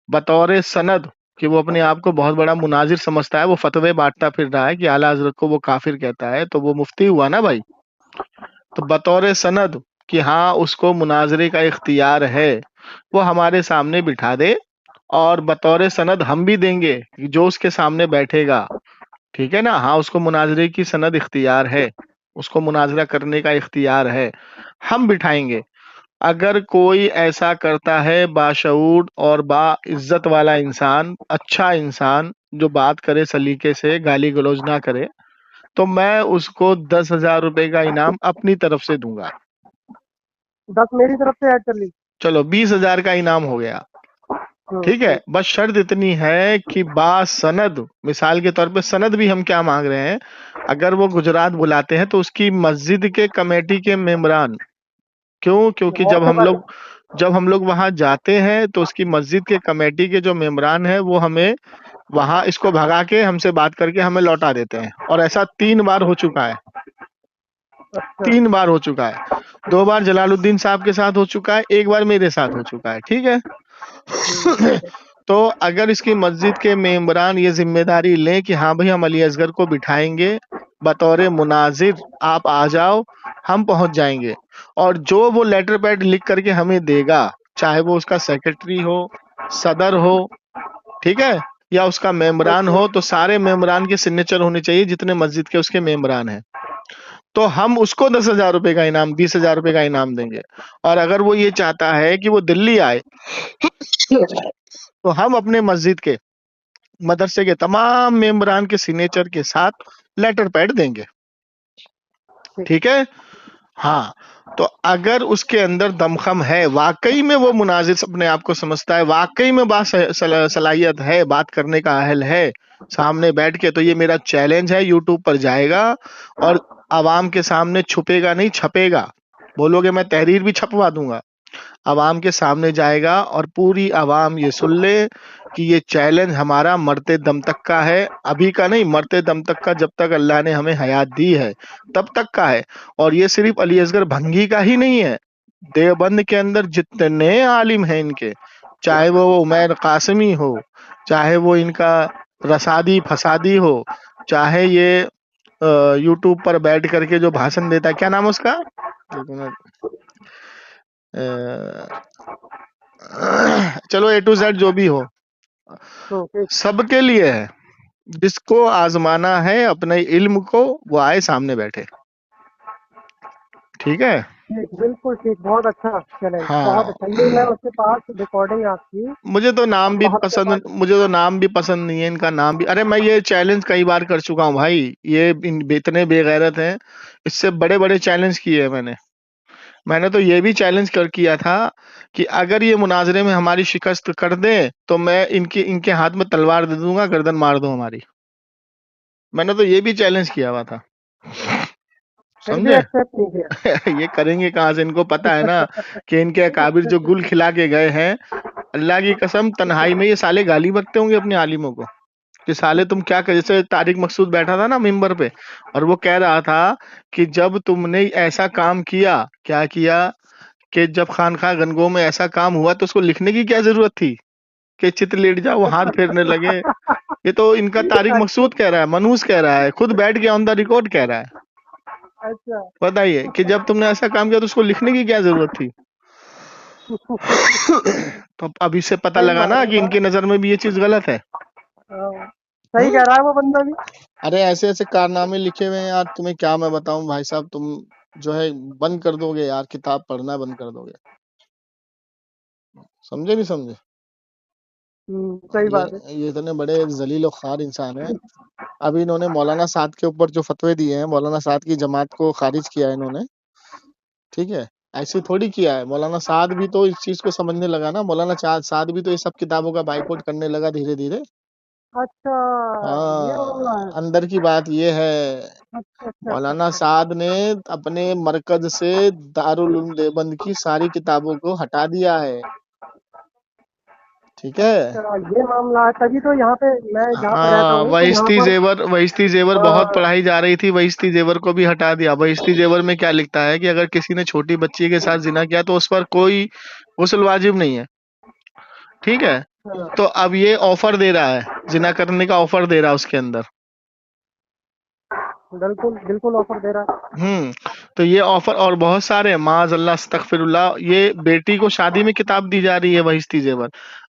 बतौर सनद कि वो अपने आप को बहुत बड़ा मुनाजिर समझता है, वो फतवे बांटता फिर रहा है कि आला हजरत को वो काफिर कहता है, तो वो मुफ्ती हुआ ना भाई। तो बतौर सनद कि हाँ उसको मुनाजरे का इख्तियार है, वो हमारे सामने बिठा दे, और बतौर सनद हम भी देंगे कि जो उसके सामने बैठेगा, ठीक है ना, हाँ उसको मुनाजरे की सनद इख्तियार है, उसको मुनाजरा करने का इख्तियार है, हम बिठाएंगे। अगर कोई ऐसा करता है बाशऊर और बाइज्जत वाला इंसान, अच्छा इंसान जो बात करे सलीके से, गाली गलौज ना करे, तो मैं उसको 10,000 रुपए का इनाम अपनी तरफ से दूंगा। 10 मेरी तरफ से ऐड कर ली। चलो 20,000 का इनाम हो गया। ठीक है, बस शर्त इतनी है कि सनद, मिसाल के तौर पे सनद भी हम क्या मांग रहे हैं, अगर वो गुजरात बुलाते हैं तो उसकी मस्जिद के कमेटी के मेंबरान, क्यों, क्योंकि जब हम लोग वहां जाते हैं तो उसकी मस्जिद के कमेटी के जो मेंबरान है वो हमें वहां इसको भगा के हमसे बात करके हमें लौटा देते हैं, और ऐसा 3 बार हो चुका है। 3 बार हो चुका है, 2 बार जलालुद्दीन साहब के साथ हो चुका है, 1 बार मेरे साथ हो चुका है। ठीक है, तो अगर इसकी मस्जिद के मेंबरान ये जिम्मेदारी लें कि हाँ भाई हम अली असगर को बिठाएंगे बतौर मुनाजिर, आप आ जाओ, हम पहुंच जाएंगे, और जो वो लेटर पैड लिख करके हमें देगा, चाहे वो उसका सेक्रेटरी हो, सदर हो, ठीक है, या उसका मेम्बरान हो, तो सारे मेम्बरान के सिग्नेचर होने चाहिए जितने मस्जिद के उसके मेम्बरान हैं। तो हम उसको 10,000 रुपए का इनाम, 20,000 रुपए का इनाम देंगे। और अगर वो ये चाहता है कि वो दिल्ली आए तो हम अपने मस्जिद के, मदरसे के तमाम मेंबरान के सिग्नेचर के साथ लेटर पैड देंगे। ठीक है? हाँ, तो अगर उसके अंदर दमखम है, वाकई में वो मुनाजिर अपने आप को समझता है, वाकई में सलाहियत है, बात करने का अहल है सामने बैठ के, तो ये मेरा चैलेंज है, यूट्यूब पर जाएगा और आवाम के सामने छुपेगा नहीं, छपेगा। बोलोगे मैं तहरीर भी छपवा दूंगा, आवाम के सामने जाएगा और पूरी आवाम ये सुन ले कि ये चैलेंज हमारा मरते दम तक का है, अभी का नहीं, मरते दम तक का, जब तक अल्लाह ने हमें हयात दी है तब तक का है। और ये सिर्फ अली असगर भंगी का ही नहीं है, देवबंद के अंदर जितने आलिम हैं इनके, चाहे वो उमैर कासमी हो, चाहे वो इनका रसादी फसादी हो, चाहे ये यूट्यूब पर बैठ करके जो भाषण देता है, क्या नाम है उसका, एक मिनट, चलो A to Z जो भी हो, सबके लिए है। जिसको आजमाना है अपने इल्म को, वो आए सामने बैठे। ठीक है? बिल्कुल ठीक, बहुत अच्छा चैलेंज, हाँ। बहुत अच्छा। ये मैं उसके पास रिकॉर्डिंग आपकी, मुझे तो नाम भी पसंद नहीं है इनका नाम भी। अरे मैं ये चैलेंज कई बार कर चुका हूँ भाई, ये इतने बेगैरत हैं, इससे बड़े बड़े चैलेंज किए हैं मैंने तो ये भी चैलेंज किया था कि अगर ये मुनाजरे में हमारी शिकस्त कर दें तो मैं इनके हाथ में तलवार दे दूंगा, गर्दन मार दो हमारी। मैंने तो ये भी चैलेंज किया हुआ था, समझे? एक्सेप्ट नहीं किया। ये करेंगे कहाँ से? इनको पता है ना कि इनके अकाबिर जो गुल खिला के गए हैं, अल्लाह की कसम तन्हाई में ये साले गाली बकते होंगे अपने आलिमों को कि साले तुम क्या कर। जैसे तारिक मकसूद बैठा था ना मिंबर पे, और वो कह रहा था कि जब तुमने ऐसा काम किया, क्या किया, कि जब खानखा गनगो में ऐसा काम हुआ तो उसको लिखने की क्या जरूरत थी कि चित लेट जाओ, वो हाथ फेरने लगे। ये तो इनका तारिक मकसूद कह रहा है, मनूस कह रहा है, खुद बैठ के ऑन द रिकॉर्ड कह रहा है। अच्छा, बताइए कि जब तुमने ऐसा काम किया तो उसको लिखने की क्या जरूरत थी? तो अब इससे पता लगा ना कि इनकी नजर में भी ये चीज गलत है। सही कह रहा है वो बंदा भी। अरे ऐसे ऐसे कारनामे लिखे हुए हैं यार, तुम्हें क्या मैं बताऊं भाई साहब, तुम जो है बंद कर दोगे यार, किताब पढ़ना बंद कर दोगे। समझे नहीं समझे? सही बात है। ये इतने बड़े जलील और ख्वार इंसान हैं। अभी इन्होंने मौलाना साद के ऊपर जो फतवे दिए हैं, मौलाना साद की जमात को खारिज किया है इन्होंने। ठीक है? ऐसे थोड़ी किया है, मौलाना साद भी तो इस चीज को समझने लगा ना, मौलाना साद भी तो ये सब किताबों का बाइकआउट करने लगा धीरे धीरे। अच्छा, ये मामला है। अंदर की बात ये है, अच्छा, मौलाना साद ने अपने मरकज से दारुल उलूम देवबंद की सारी किताबों को हटा दिया है। ठीक है? अच्छा, ये मामला है। तभी तो यहाँ पे मैं जहाँ पे रहता हूँ, तो वहिस्ती जेवर बहुत पढ़ाई जा रही थी, वहिस्ती जेवर को भी हटा दिया। वहिस्ती जेवर में क्या लिखता है कि अगर किसी ने छोटी बच्ची के साथ जिना किया तो उस पर कोई गुस्ल वाजिब नहीं है। ठीक है? तो अब ये ऑफर दे रहा है, जिना करने का ऑफर दे रहा है उसके अंदर। बिल्कुल बिल्कुल ऑफर दे रहा है। तो ये ऑफर और बहुत सारे, माज अल्लाह अस्तगफिरुल्लाह, ये बेटी को शादी में किताब दी जा रही है वहिस्ती जेवर।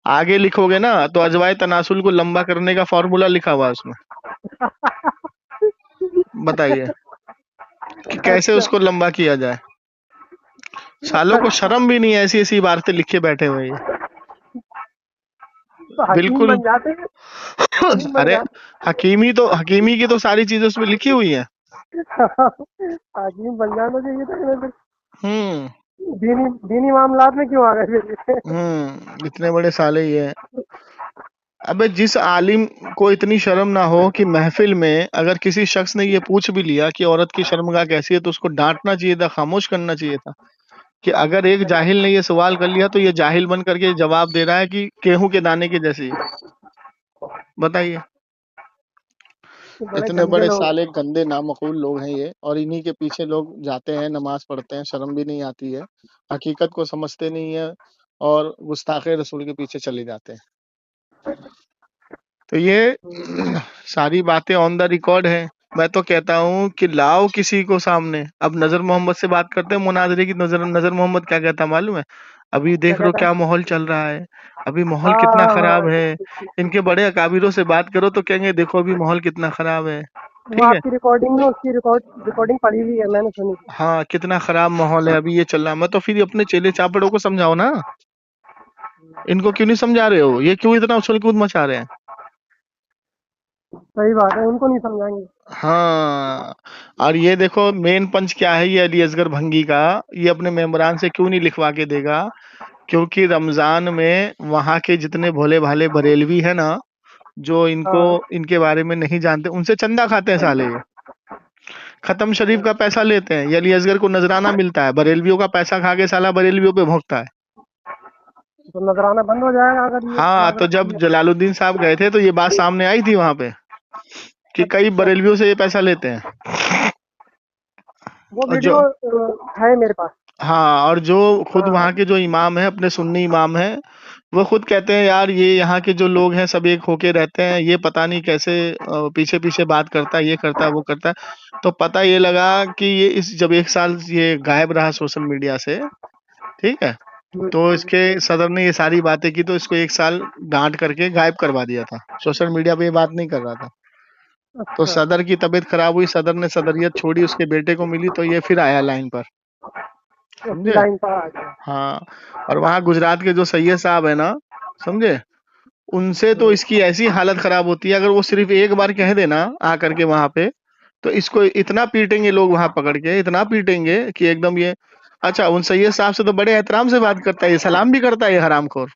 आगे लिखोगे ना तो अजवाए तनासुल को लंबा करने का फॉर्मूला लिखा हुआ है उसमें। बताइए कि कैसे उसको लंबा किया जाए। सालों को शर्म भी नहीं है, ऐसी ऐसी इबारतें लिखे बैठे हुए हैं। तो हकीम बिल्कुल। बन जाते हैं। अरे हकीमी की तो सारी चीजें उसमें लिखी हुई है। हकीम बन जाना चाहिए था। हम्म दीनी मामलात में क्यों आ गए फिर? इतने बड़े साले ये हैं। अबे जिस आलिम को इतनी शर्म ना हो कि महफिल में अगर किसी शख्स ने ये पूछ भी लिया कि औरत की शर्मगाह कैसी है, तो उसको डांटना चाहिए था, खामोश करना चाहिए था। कि अगर एक जाहिल ने ये सवाल कर लिया तो ये जाहिल बन करके जवाब दे रहा है कि गेहूं के दाने के जैसी। बताइए, इतने बड़े साले गंदे नामकूल लोग हैं ये, और इन्हीं के पीछे लोग जाते हैं, नमाज पढ़ते हैं, शर्म भी नहीं आती है, हकीकत को समझते नहीं है और गुस्ताखे रसूल के पीछे चले जाते हैं। तो ये सारी बातें ऑन द रिकॉर्ड है। मैं तो कहता हूँ कि लाओ किसी को सामने। अब नजर मोहम्मद से बात करते हैं मुनाजरे की। नजर नजर मोहम्मद क्या कहता है मालूम है? अभी क्या देख लो कहता क्या है? माहौल चल रहा है, अभी माहौल हाँ कितना हाँ खराब हाँ, है। इनके बड़े अकाबिरों से बात करो तो कहेंगे देखो अभी माहौल कितना खराब है। वो ठीक है। आपकी रिकॉर्डिंग में उसकी रिकॉर्डिंग पड़ी हुई है, मैंने सुनी थी। हाँ, कितना खराब माहौल है अभी ये चल रहा है। मैं तो फिर अपने चेले चापड़ों को समझाओ ना, इनको क्यों नहीं समझा रहे हो? ये क्यों इतना उछल कूद मचा रहे हैं? सही बात है, उनको नहीं समझाएंगे। हाँ, और ये देखो मेन पंच क्या है ये अली असगर भंगी का। ये अपने मेंबरान से क्यों नहीं लिखवा के देगा? क्योंकि रमजान में वहां के जितने भोले भाले बरेलवी है ना, जो इनको हाँ इनके बारे में नहीं जानते, उनसे चंदा खाते हैं साले ये। खत्म शरीफ का पैसा लेते हैं। ये अली असगर को नजराना मिलता है, बरेलवियों का पैसा खा के साला बरेलवियों पे भोंकता है। तो नजराना बंद हो जाएगा अगर ये हाँ, तो नजर जब जलालुद्दीन साहब गए थे तो ये बात सामने आई थी वहां पे कि कई अच्छा, बरेलवियों से ये पैसा लेते हैं। वो और जो वीडियो है मेरे पास। हाँ, और जो खुद हाँ वहाँ के जो इमाम है, अपने सुन्नी इमाम है, वो खुद कहते हैं यार ये यहाँ के जो लोग हैं सब एक होके रहते हैं, ये पता नहीं कैसे पीछे पीछे बात करता है, ये करता है वो करता है। तो पता ये लगा कि ये इस जब 1 साल ये गायब रहा सोशल मीडिया से, ठीक है, तो इसके सदर ने ये सारी बातें की तो इसको 1 साल डांट करके गायब करवा दिया था। सोशल मीडिया पे ये बात नहीं कर रहा था। तो अच्छा, सदर की तबीयत खराब हुई, सदर ने सदरियत छोड़ी, उसके बेटे को मिली तो ये फिर आया लाइन पर। उसी समझे? लाइन पर आ गया। हाँ, और वहाँ गुजरात के जो सैयद साहब है ना, समझे, उनसे तो इसकी ऐसी हालत खराब होती है, अगर वो सिर्फ एक बार कह देना आकर के वहां पे, तो इसको इतना पीटेंगे लोग वहां पकड़ के, इतना पीटेंगे कि एकदम ये। अच्छा, उन सैयद साहब से तो बड़े एहतराम से बात करता है, ये सलाम भी करता है ये हरामखोर।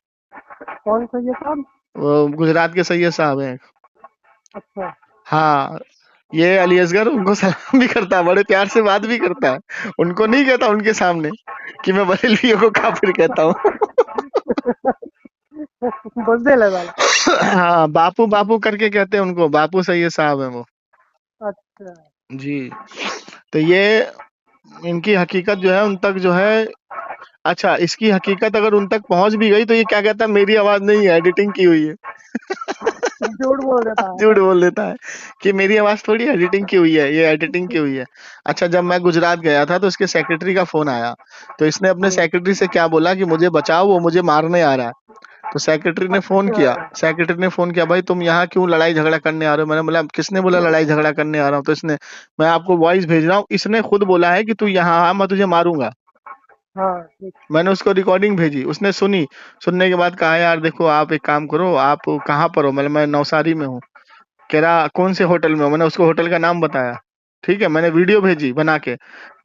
कौन सा ये साहब? वो गुजरात के सैयद साहब हैं। अच्छा, हाँ, ये अली असगर उनको सलाम भी करता है, बड़े प्यार से बात भी करता है। उनको नहीं कहता उनके सामने कि मैं बरेलवियों को काफिर कहता हूँ। बुज़दिल है साला। हाँ, बापू बापू करके कहते हैं उनको, बापू सैयद साहब है वो। अच्छा, जी। तो ये इनकी हकीकत जो है उन तक जो है। अच्छा, इसकी हकीकत अगर उन तक पहुंच भी गई तो ये क्या कहता है मेरी आवाज नहीं है, एडिटिंग की हुई है। झूठ बोल देता है झूठ ना। बोल देता है कि मेरी आवाज थोड़ी एडिटिंग की हुई है, ये एडिटिंग की हुई है। अच्छा, जब मैं गुजरात गया था तो इसके सेक्रेटरी का फोन आया, तो इसने अपने सेक्रेटरी से क्या बोला कि मुझे बचाओ, वो मुझे मारने आ रहा है। तो सेक्रेटरी ने फोन किया, अच्छा, सेक्रेटरी ने फोन किया, भाई तुम यहाँ क्यों लड़ाई झगड़ा करने आ रहे हो? मैंने बोला किसने बोला लड़ाई झगड़ा करने आ रहा हूँ? तो इसने, मैं आपको वॉइस भेज रहा हूँ, इसने खुद बोला है कि तू यहाँ आ, मैं तुझे मारूंगा। हाँ ठीक। मैंने उसको रिकॉर्डिंग भेजी, उसने सुनी। सुनने के बाद कहा यार देखो आप एक काम करो, आप कहाँ पर हो? मैं नवसारी में हूँ। कह रहा कौन से होटल में हो? मैंने उसको होटल का नाम बताया। ठीक है, मैंने वीडियो भेजी बना के।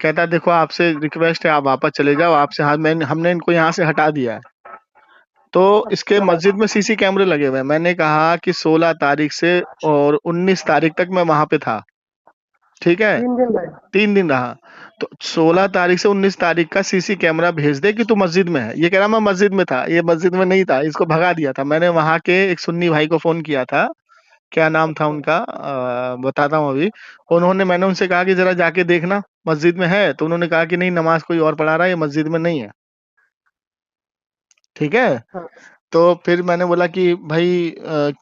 कहता देखो आपसे रिक्वेस्ट है, आप वापस चले जाओ, आपसे हाथ मैं हमने इनको यहाँ से हटा दिया है। तो इसके अच्छा, मस्जिद में सीसी कैमरे लगे हुए हैं। मैंने कहा कि 16 तारीख से और 19 तारीख तक मैं वहां पे था, ठीक है, 3 दिन रहे। 3 दिन रहा। तो 16 तारीख से 19 तारीख का सीसी कैमरा भेज दे कि तू मस्जिद में है। ये कह रहा मैं मस्जिद में था, ये मस्जिद में नहीं था, इसको भगा दिया था। मैंने वहां के एक सुन्नी भाई को फोन किया था, क्या नाम था अच्छा, उनका, बताता हूँ अभी। उन्होंने, मैंने उनसे कहा कि जरा जाके देखना मस्जिद में है, तो उन्होंने कहा कि नहीं नमाज कोई और पढ़ा रहा है, ये मस्जिद में नहीं है। ठीक है। अच्छा, तो फिर मैंने बोला कि भाई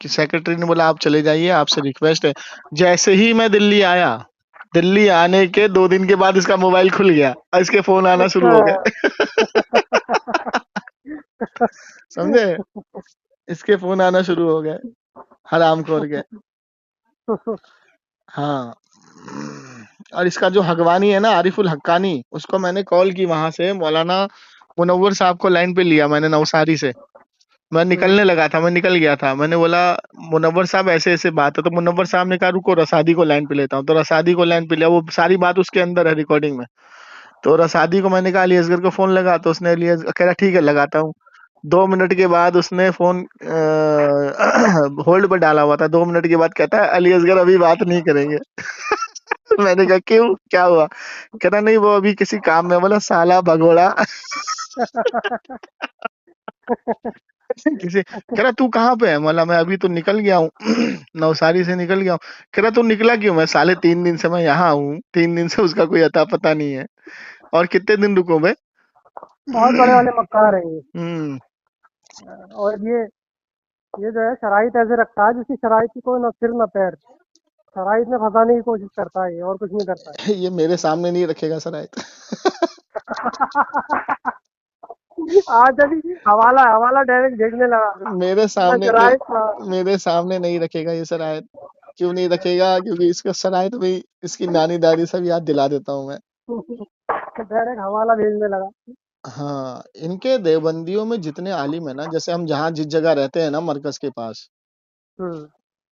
सेक्रेटरी ने बोला आप चले जाइए, आपसे रिक्वेस्ट है। जैसे ही मैं दिल्ली आया, दिल्ली आने के 2 दिन के बाद इसका मोबाइल खुल गया और इसके फोन आना शुरू हो अच्छा। गए। समझे? इसके फोन आना शुरू हो गए, हरामखोर के। हाँ, और इसका जो हकवानी है ना, आरिफुल हक्कानी, उसको मैंने कॉल की वहां से, मौलाना मुनव्वर साहब को लाइन पे लिया मैंने नवसारी से। मैं निकलने लगा था, मैं निकल गया था। मैंने बोला मुनव्वर साहब ऐसे ऐसे बात है। तो मुनव्वर साहब ने कहा रुको रसादी को लाइन पे लेता हूँ। तो रसादी को लाइन पे लिया, वो सारी बात उसके अंदर है रिकॉर्डिंग में। तो रसादी को मैंने कहा अली असगर को फोन लगा, तो उसने अली असगर कह रहा ठीक है लगाता हूँ। 2 मिनट के बाद उसने फोन होल्ड पर डाला हुआ था। 2 मिनट के बाद कहता है अली असगर अभी बात नहीं करेंगे। मैंने कहा क्यों, क्या हुआ? कहता नहीं वो अभी किसी काम में। बोला साला भगोड़ा। किसी, कह रहा तू कहाँ पे है? बोला मैं अभी तो निकल गया हूँ। नवसारी से निकल गया हूँ। कह रहा तू निकला क्यों? मैं साले 3 दिन से मैं यहाँ हूँ, 3 दिन से उसका कोई अता पता नहीं है। और कितने दिन रुको बे? बहुत बड़े वाले मक्कार हैं ये। हम्म। और ये जो है शराइत ऐसे रखता है जिसकी शराइत की कोई न सिर न पैर। शराइत में फंसाने की कोशिश करता है ये, और कुछ नहीं करता है। ये मेरे सामने नहीं रखेगा शराइत। आज अभी हवाला हवाला डायरेक्ट भेजने लगा। मेरे सामने शराइत मेरे सामने नहीं रखेगा ये शराइत। क्यों नहीं रखेगा? क्योंकि इसका शराइत भी इसकी नानी दादी सब याद दिला देता हूँ मैं। डायरेक्ट हवाला भेजने लगा। हाँ, इनके देवबंदियों में जितने आलिम है ना, जैसे हम जहाँ जिस जगह रहते हैं ना मरकज के पास, हम्म,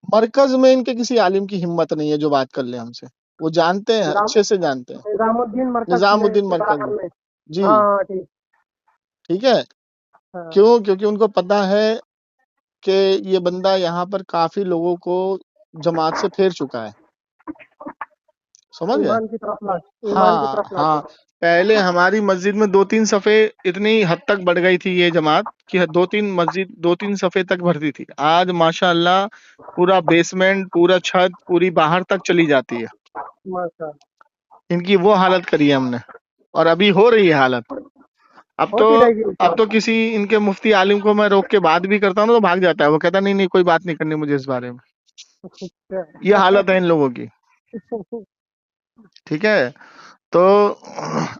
मरकज में इनके किसी आलिम की हिम्मत नहीं है जो बात कर ले हमसे। वो जानते हैं, निजाम अच्छे से जानते हैं। निजामुद्दीन मरकज में निजामुद्दीन मरकज इब्राहिम में। में। जी। हाँ हाँ ठीक। ठीक है। हाँ क्यों? क्योंकि उनको पता है कि ये बंदा यहाँ पर काफी लोगों को जमात से फेर चुका है। समझ गए? ईमान की तरफ ला ईमान की हाँ तरफ ला हाँ। पहले हमारी मस्जिद में 2-3 सफ़े इतनी हद तक बढ़ गई थी ये जमात कि 2-3 सफ़े तक भरती थी। आज माशाअल्लाह पूरा बेसमेंट, पूरा छत, पूरी बाहर तक चली जाती है। माशाअल्लाह। इनकी वो हालत करी है हमने, और अभी हो रही है हालत। होती रहेगी अब तो किसी इनके मुफ्ती आलिम को मैं रोक के बात भी करता हूँ ना तो भाग जाता है। वो कहता नहीं नहीं कोई बात नहीं करनी मुझे इस बारे में। ये हालत है इन लोगों की। ठीक है। तो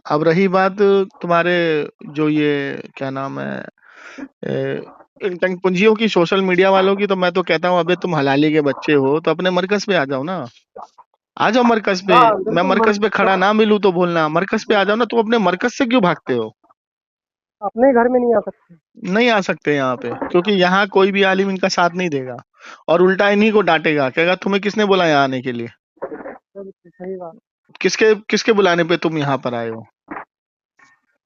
अब रही बात तुम्हारे जो ये क्या नाम है इन टंगपुंजियों की, सोशल मीडिया वालों की, तो मैं तो कहता हूँ अबे तुम हलाली के बच्चे हो तो अपने मरकज पे आ जाओ ना। आ जाओ मरकज पे। हाँ मैं बिल्कुल मरकज पे खड़ा ना मिलूं तो बोलना, मरकज पे आ जाओ ना। तुम अपने मरकज से क्यों भागते हो? अपने घर में नहीं आ सकते। नहीं आ सकते यहाँ पे, क्योंकि यहाँ कोई भी आलिम इनका साथ नहीं देगा और उल्टा इन्हीं को डांटेगा, कहेगा तुम्हें किसने बोला यहाँ आने के लिए? सही बात। किसके किसके बुलाने पे तुम यहाँ पर आए हो?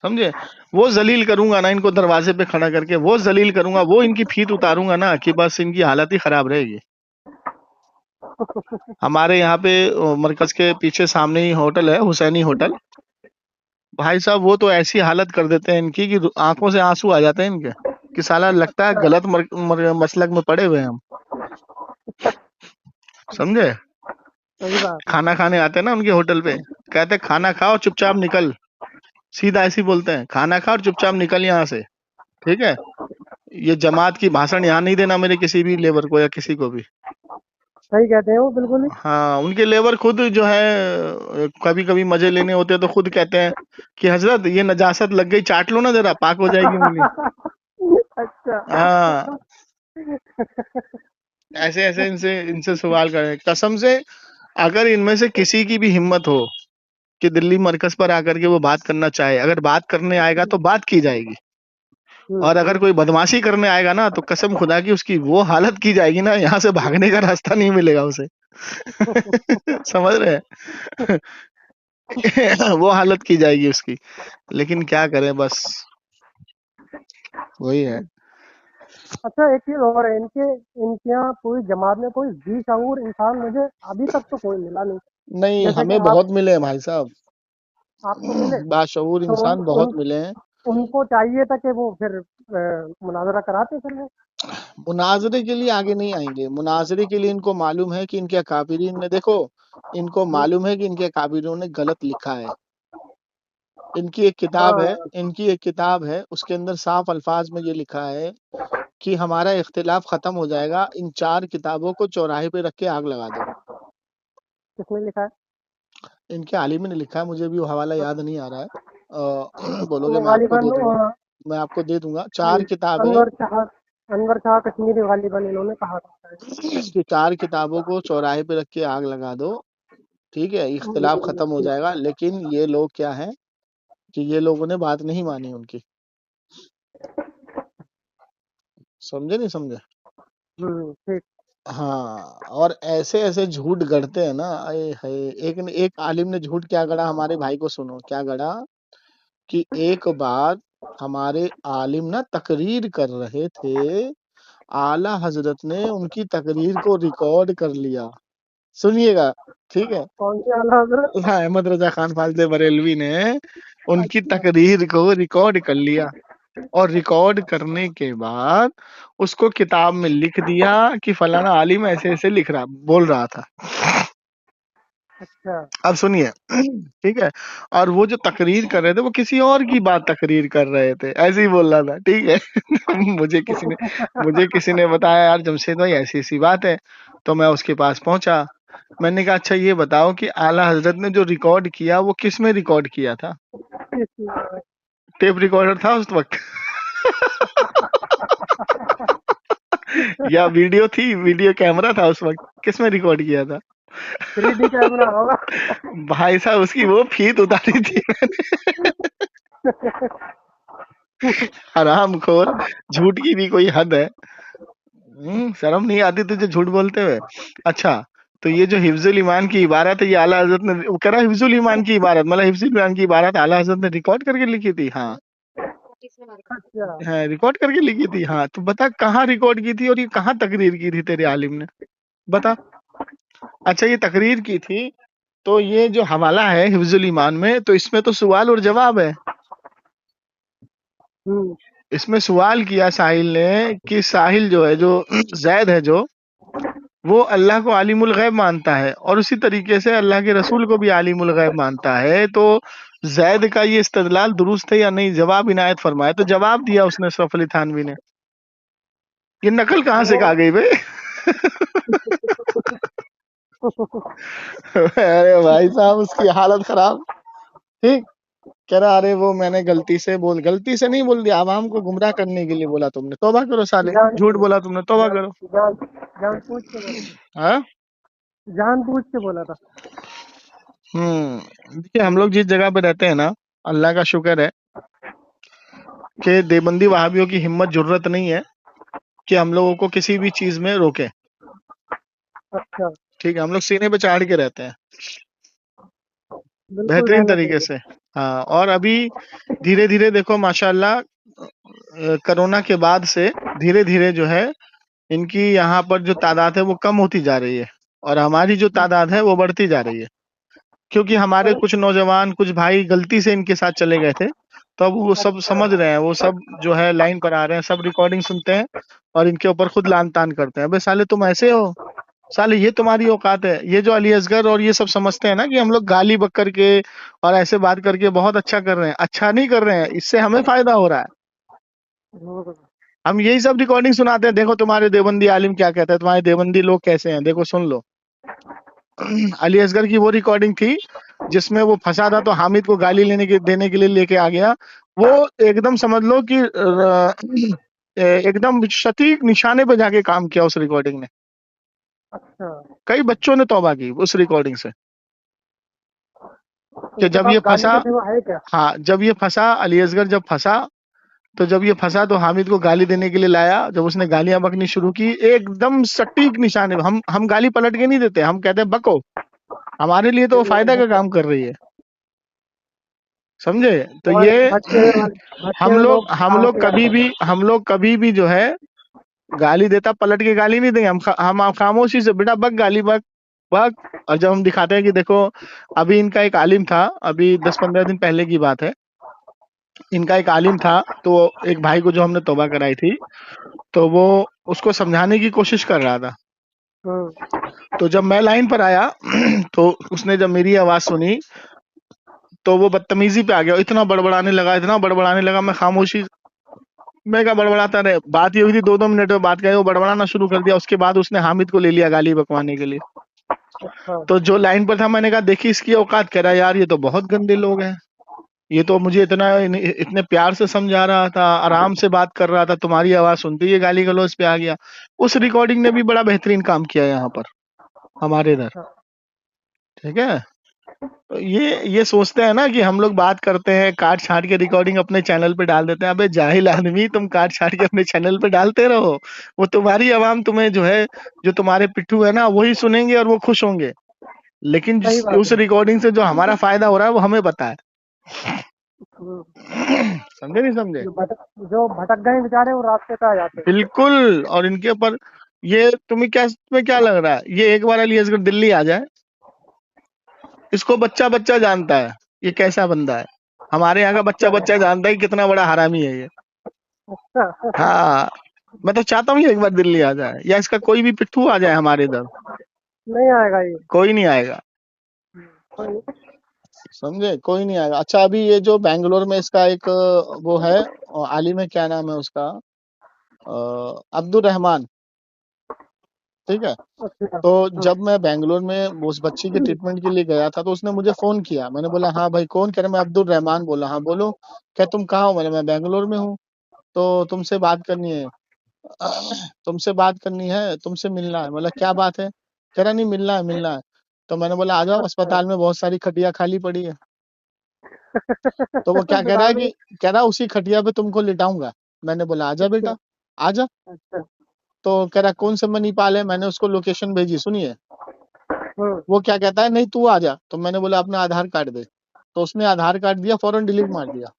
समझे? वो जलील करूंगा ना इनको, दरवाजे पे खड़ा करके वो जलील करूंगा, वो इनकी फीत उतारूंगा ना कि बस इनकी हालत ही खराब रहेगी। हमारे यहाँ पे मरकज के पीछे सामने ही होटल है, हुसैनी होटल। भाई साहब वो तो ऐसी हालत कर देते हैं इनकी कि आंखों से आंसू आ जाते हैं इनके, कि साला लगता है गलत मसलक में पड़े हुए हैं हम। समझे? सही बात। खाना खाने आते हैं ना उनके होटल पे, कहते हैं खाना खाओ चुपचाप निकल। सीधा ऐसे ही बोलते हैं, खाना खा और चुपचाप निकल यहाँ से। ठीक है? ये जमात की भाषण यहाँ नहीं देना मेरे किसी भी लेबर को या किसी को भी। सही कहते हैं वो बिल्कुल ही। हाँ, उनके लेबर खुद जो है कभी कभी मजे लेने होते हैं तो खुद कहते हैं कि हजरत ये नजासत लग गई, चाट लो ना जरा, पाक हो जाएगी उंगली। अच्छा। हाँ, ऐसे ऐसे इनसे इनसे सवाल करें कसम से। अगर इनमें से किसी की भी हिम्मत हो कि दिल्ली मरकज पर आकर के वो बात करना चाहे, अगर बात करने आएगा तो बात की जाएगी। और अगर कोई बदमाशी करने आएगा ना तो कसम खुदा की उसकी वो हालत की जाएगी ना, यहाँ से भागने का रास्ता नहीं मिलेगा उसे। समझ रहे हैं? वो हालत की जाएगी उसकी। लेकिन क्या करें, बस वही है। अच्छा एक चीज और है, इनके यहाँ पूरी जमात में कोई बेशऊर इंसान मुझे अभी तक तो कोई मिला नहीं। नहीं, जैसे कि हमें बहुत मिले हैं भाई साहब। आपको मिले बाशऊर तो इंसान बहुत मिले हैं। उनको चाहिए था कि वो फिर मुनाजरा कराते फिर वो। मुनाजरे के लिए आगे नहीं आएंगे। मुनाजरे के लिए इनको मालूम है कि इनके अकाबिरीन ने, देखो इनको मालूम है कि इनके अकाबिरों ने गलत लिखा है। इनकी एक किताब है, उसके अंदर साफ अल्फाज में ये लिखा है कि हमारा इख्तिलाफ खत्म हो जाएगा, इन 4 किताबों को चौराहे पे रख के आग लगा दो। किसने लिखा है? इनके आलिम ने लिखा है, मुझे भी वो हवाला याद नहीं आ रहा है। बोलोगे वो गालिबन मैं आपको दे दूंगा। 4 किताबें, अनवर शाह कश्मीरी गालिबन इन्होंने कहा था कि 4 किताबों को चौराहे पे रख के आग लगा दो। ठीक है, इख्तिलाफ खत्म हो जाएगा। लेकिन ये लोग क्या है कि ये लोगों ने बात नहीं मानी उनकी। समझे नहीं समझे? ठीक। हाँ, और ऐसे ऐसे झूठ गढ़ते हैं ना, आए हाय। एक आलिम ने झूठ क्या गढ़ा हमारे भाई को, सुनो क्या गढ़ा। कि एक बार हमारे आलिम ना तकरीर कर रहे थे, आला हजरत ने उनकी तकरीर को रिकॉर्ड कर लिया। सुनिएगा, ठीक है? कौन से आला हजरत? हाँ, अहमद रजा खान फाजले बरेलवी ने उनकी तकरीर को रिकॉर्ड कर लिया, और रिकॉर्ड करने के बाद उसको किताब में लिख दिया कि फलाना आलिम ऐसे ऐसे बोल रहा था। अच्छा। अब सुनिए, ठीक है? और वो जो तकरीर कर रहे थे वो किसी और की बात तकरीर कर रहे थे, ऐसे ही बोल रहा था। ठीक है? मुझे किसी ने बताया यार जमशेद भाई ऐसी ऐसी बात है, तो मैं उसके पास पहुंचा। मैंने कहा अच्छा ये बताओ कि आला हजरत ने जो रिकॉर्ड किया वो किस में रिकॉर्ड किया था? टेप रिकॉर्डर था उस वक्त या वीडियो थी, वीडियो कैमरा था उस वक्त? किस में रिकॉर्ड किया था? 3D कैमरा होगा। भाई साहब उसकी वो फीत उतारी थी मैंने हराम खोर, झूठ की भी कोई हद है। शर्म नहीं आती तुझे झूठ बोलते हुए? अच्छा, तो ये जो हिफ्जुल ईमान की इबारत है ये आला हजरत ने, वो कह रहा हिफ्जुल ईमान की इबारत, मतलब हिफ्जुल ईमान की इबारत आला हजरत ने रिकॉर्ड करके लिखी थी। हाँ अच्छा, हाँ, रिकॉर्ड करके लिखी थी। हाँ, तो बता कहाँ रिकॉर्ड की थी और ये कहाँ तकरीर की थी तेरे आलिम ने, बता। अच्छा, ये तकरीर की थी, तो ये जो हवाला है हिफ्जुल ईमान में, तो इसमें तो सवाल और जवाब है। हम्म, इसमें सवाल किया साहिल ने कि साहिल जो है, जो जैद है, जो वो अल्लाह को आलिमुल गैब मानता है और उसी तरीके से अल्लाह के रसूल को भी आलिमुल गैब मानता है। तो जैद का ये इस्तदलाल दुरुस्त है या नहीं, जवाब इनायत फरमाए। तो जवाब दिया उसने अशरफ अली थानवी ने। ये नकल कहाँ से आ गई बे अरे भाई साहब उसकी हालत खराब। ठीक, कह रहा अरे वो मैंने गलती से नहीं बोल दिया, आवाम को गुमराह करने के लिए बोला तुमने। तौबा करो साले, जान झूठ बोला तुमने, तौबा करो। जान जान पूछ के बोला, हाँ, जान पूछ के बोला था। देखिए हम लोग जिस जगह पे रहते हैं ना, अल्लाह का शुक्र है कि देवबंदी वहाबियों की हिम्मत जुर्रत नहीं है कि हम लोगों को किसी भी चीज में रोके। अच्छा, ठीक है, हम लोग सीने पे चढ़ के रहते हैं बिल्कुल बेहतरीन रहना तरीके चाहिए। से। हाँ, और अभी धीरे धीरे देखो माशाल्लाह, कोरोना के बाद से धीरे धीरे जो है इनकी यहाँ पर जो तादाद है वो कम होती जा रही है और हमारी जो तादाद है वो बढ़ती जा रही है, क्योंकि हमारे कुछ नौजवान, कुछ भाई गलती से इनके साथ चले गए थे। तो अब वो सब समझ रहे हैं, वो सब जो है लाइन पर आ रहे हैं, सब रिकॉर्डिंग सुनते हैं और इनके ऊपर खुद लान तान करते हैं। अबे साले तुम ऐसे हो, साले ये तुम्हारी औकात है। ये जो अली असगर और ये सब समझते हैं ना कि हम लोग गाली बक करके और ऐसे बात करके बहुत अच्छा कर रहे हैं, अच्छा नहीं कर रहे हैं, इससे हमें फायदा हो रहा है। हम्म, हम यही सब रिकॉर्डिंग सुनाते हैं, देखो तुम्हारे देवबंदी आलिम क्या कहते हैं, तुम्हारे देवबंदी लोग कैसे हैं, देखो सुन लो। अली असगर की वो रिकॉर्डिंग थी जिसमें वो फंसा था, तो हामिद को गाली देने के लिए लेके आ गया। वो एकदम समझ लो कि एकदम सटीक निशाने पे जाके काम किया उस रिकॉर्डिंग ने। अच्छा, कई बच्चों ने तौबा की उस रिकॉर्डिंग से कि इनके जब पास ये गाली फंसा। के सिवा है क्या? हाँ, जब ये फंसा, अली असगर जब फंसा, तो जब ये फंसा तो हामिद को गाली देने के लिए लाया। जब उसने गालियां बकनी शुरू की, एकदम सटीक निशाने पे। हम गाली पलट के नहीं देते, हम कहते हैं बको, हमारे लिए तो वो फायदा का काम कर रही है, समझे? तो और ये भटके हुए लोग कहाँ से गाली देते हैं? हम लोग कभी भी जो है गाली देता पलट के गाली नहीं देंगे। हम खामोशी से बेटा बक, गाली बक बक। और जब हम दिखाते हैं कि देखो, अभी इनका एक आलिम था, अभी 10-15 दिन पहले की बात है, इनका एक आलिम था, तो एक भाई को जो हमने तौबा कराई थी, तो वो उसको समझाने की कोशिश कर रहा था। हम्म, तो जब मैं लाइन पर आया तो उसने जब मेरी आवाज सुनी तो वो बदतमीजी पे आ गया, इतना बड़बड़ाने लगा, मैं खामोशी, मैं क्या बड़बड़ाता रहे। बात ये हुई थी 2-2 मिनट में बात कही, वो बड़बड़ाना शुरू कर दिया। उसके बाद उसने हामिद को ले लिया गाली बकवाने के लिए। अच्छा, तो जो लाइन पर था, मैंने कहा देखी इसकी औकात। कह रहा यार ये तो बहुत गंदे लोग हैं, ये तो मुझे इतने प्यार से समझा रहा था, आराम से बात कर रहा था, तुम्हारी आवाज सुनते ही ये गाली गलौज पे आ गया। उस रिकॉर्डिंग ने भी बड़ा बेहतरीन काम किया यहाँ पर हमारे इधर। अच्छा, ठीक है, तो ये सोचते हैं ना कि हम लोग बात करते हैं, काट छाट के रिकॉर्डिंग अपने चैनल पे डाल देते हैं। अबे जाहिल आदमी, तुम काट छाट के अपने चैनल पे डालते रहो, वो तुम्हारी आवाम तुम्हें जो है, जो तुम्हारे पिट्ठू है ना, वही सुनेंगे और वो खुश होंगे। लेकिन सही बात उस है। रिकॉर्डिंग से जो हमारा फायदा हो रहा है वो हमें पता है। हम्म, समझे नहीं समझे? जो भटक गए बेचारे वो रास्ते पे आ जाते हैं। बिल्कुल। और इनके ऊपर ये तुम्हें क्या लग रहा है, ये एक बार अली असगर दिल्ली आ जाए, इसको बच्चा बच्चा जानता है ये कैसा बंदा है। हमारे यहाँ का बच्चा बच्चा जानता है कि कितना बड़ा हरामी है ये। अच्छा, हाँ, मैं तो चाहता हूँ ये एक बार दिल्ली आ जाए, या इसका कोई भी पिट्ठू आ जाए हमारे इधर, नहीं आएगा ये। कोई नहीं आएगा, कोई- समझे? कोई नहीं आएगा। अच्छा, अभी ये जो बैंगलोर में इसका एक वो है आलिम है, क्या नाम है उसका, अब्दुल रहमान, ठीक है। अच्छा। तो जब मैं बैंगलोर में उस बच्ची के ट्रीटमेंट के लिए गया था तो उसने मुझे फोन किया। मैंने बोला हाँ भाई कौन? कह रहा मैं अब्दुल रहमान बोला। हाँ बोलो। क्या तुम कहाँ हो? मैं बैंगलोर में हूँ। तो तुमसे बात करनी है। तुमसे बात करनी है, तुमसे मिलना है। बोला क्या बात है? कह रहा नहीं मिलना है, मिलना है। तो मैंने बोला आ जाओ, अच्छा। अस्पताल में बहुत सारी खटिया खाली पड़ी है। तो वो क्या कह रहा अस्पताल है में। कि कह रहा उसी खटिया पे तुमको लिटाऊंगा। मैंने बोला आजा अच्छा। बेटा, आजा। अच्छा। तो कह रहा कौन से मणिपाल है? मैंने उसको लोकेशन भेजी। सुनिए, हम्म। वो क्या कहता है, नहीं तू आजा। तो मैंने बोला अपना आधार कार्ड दे। तो उसने आधार कार्ड दिया, फौरन डिलीट मार दिया।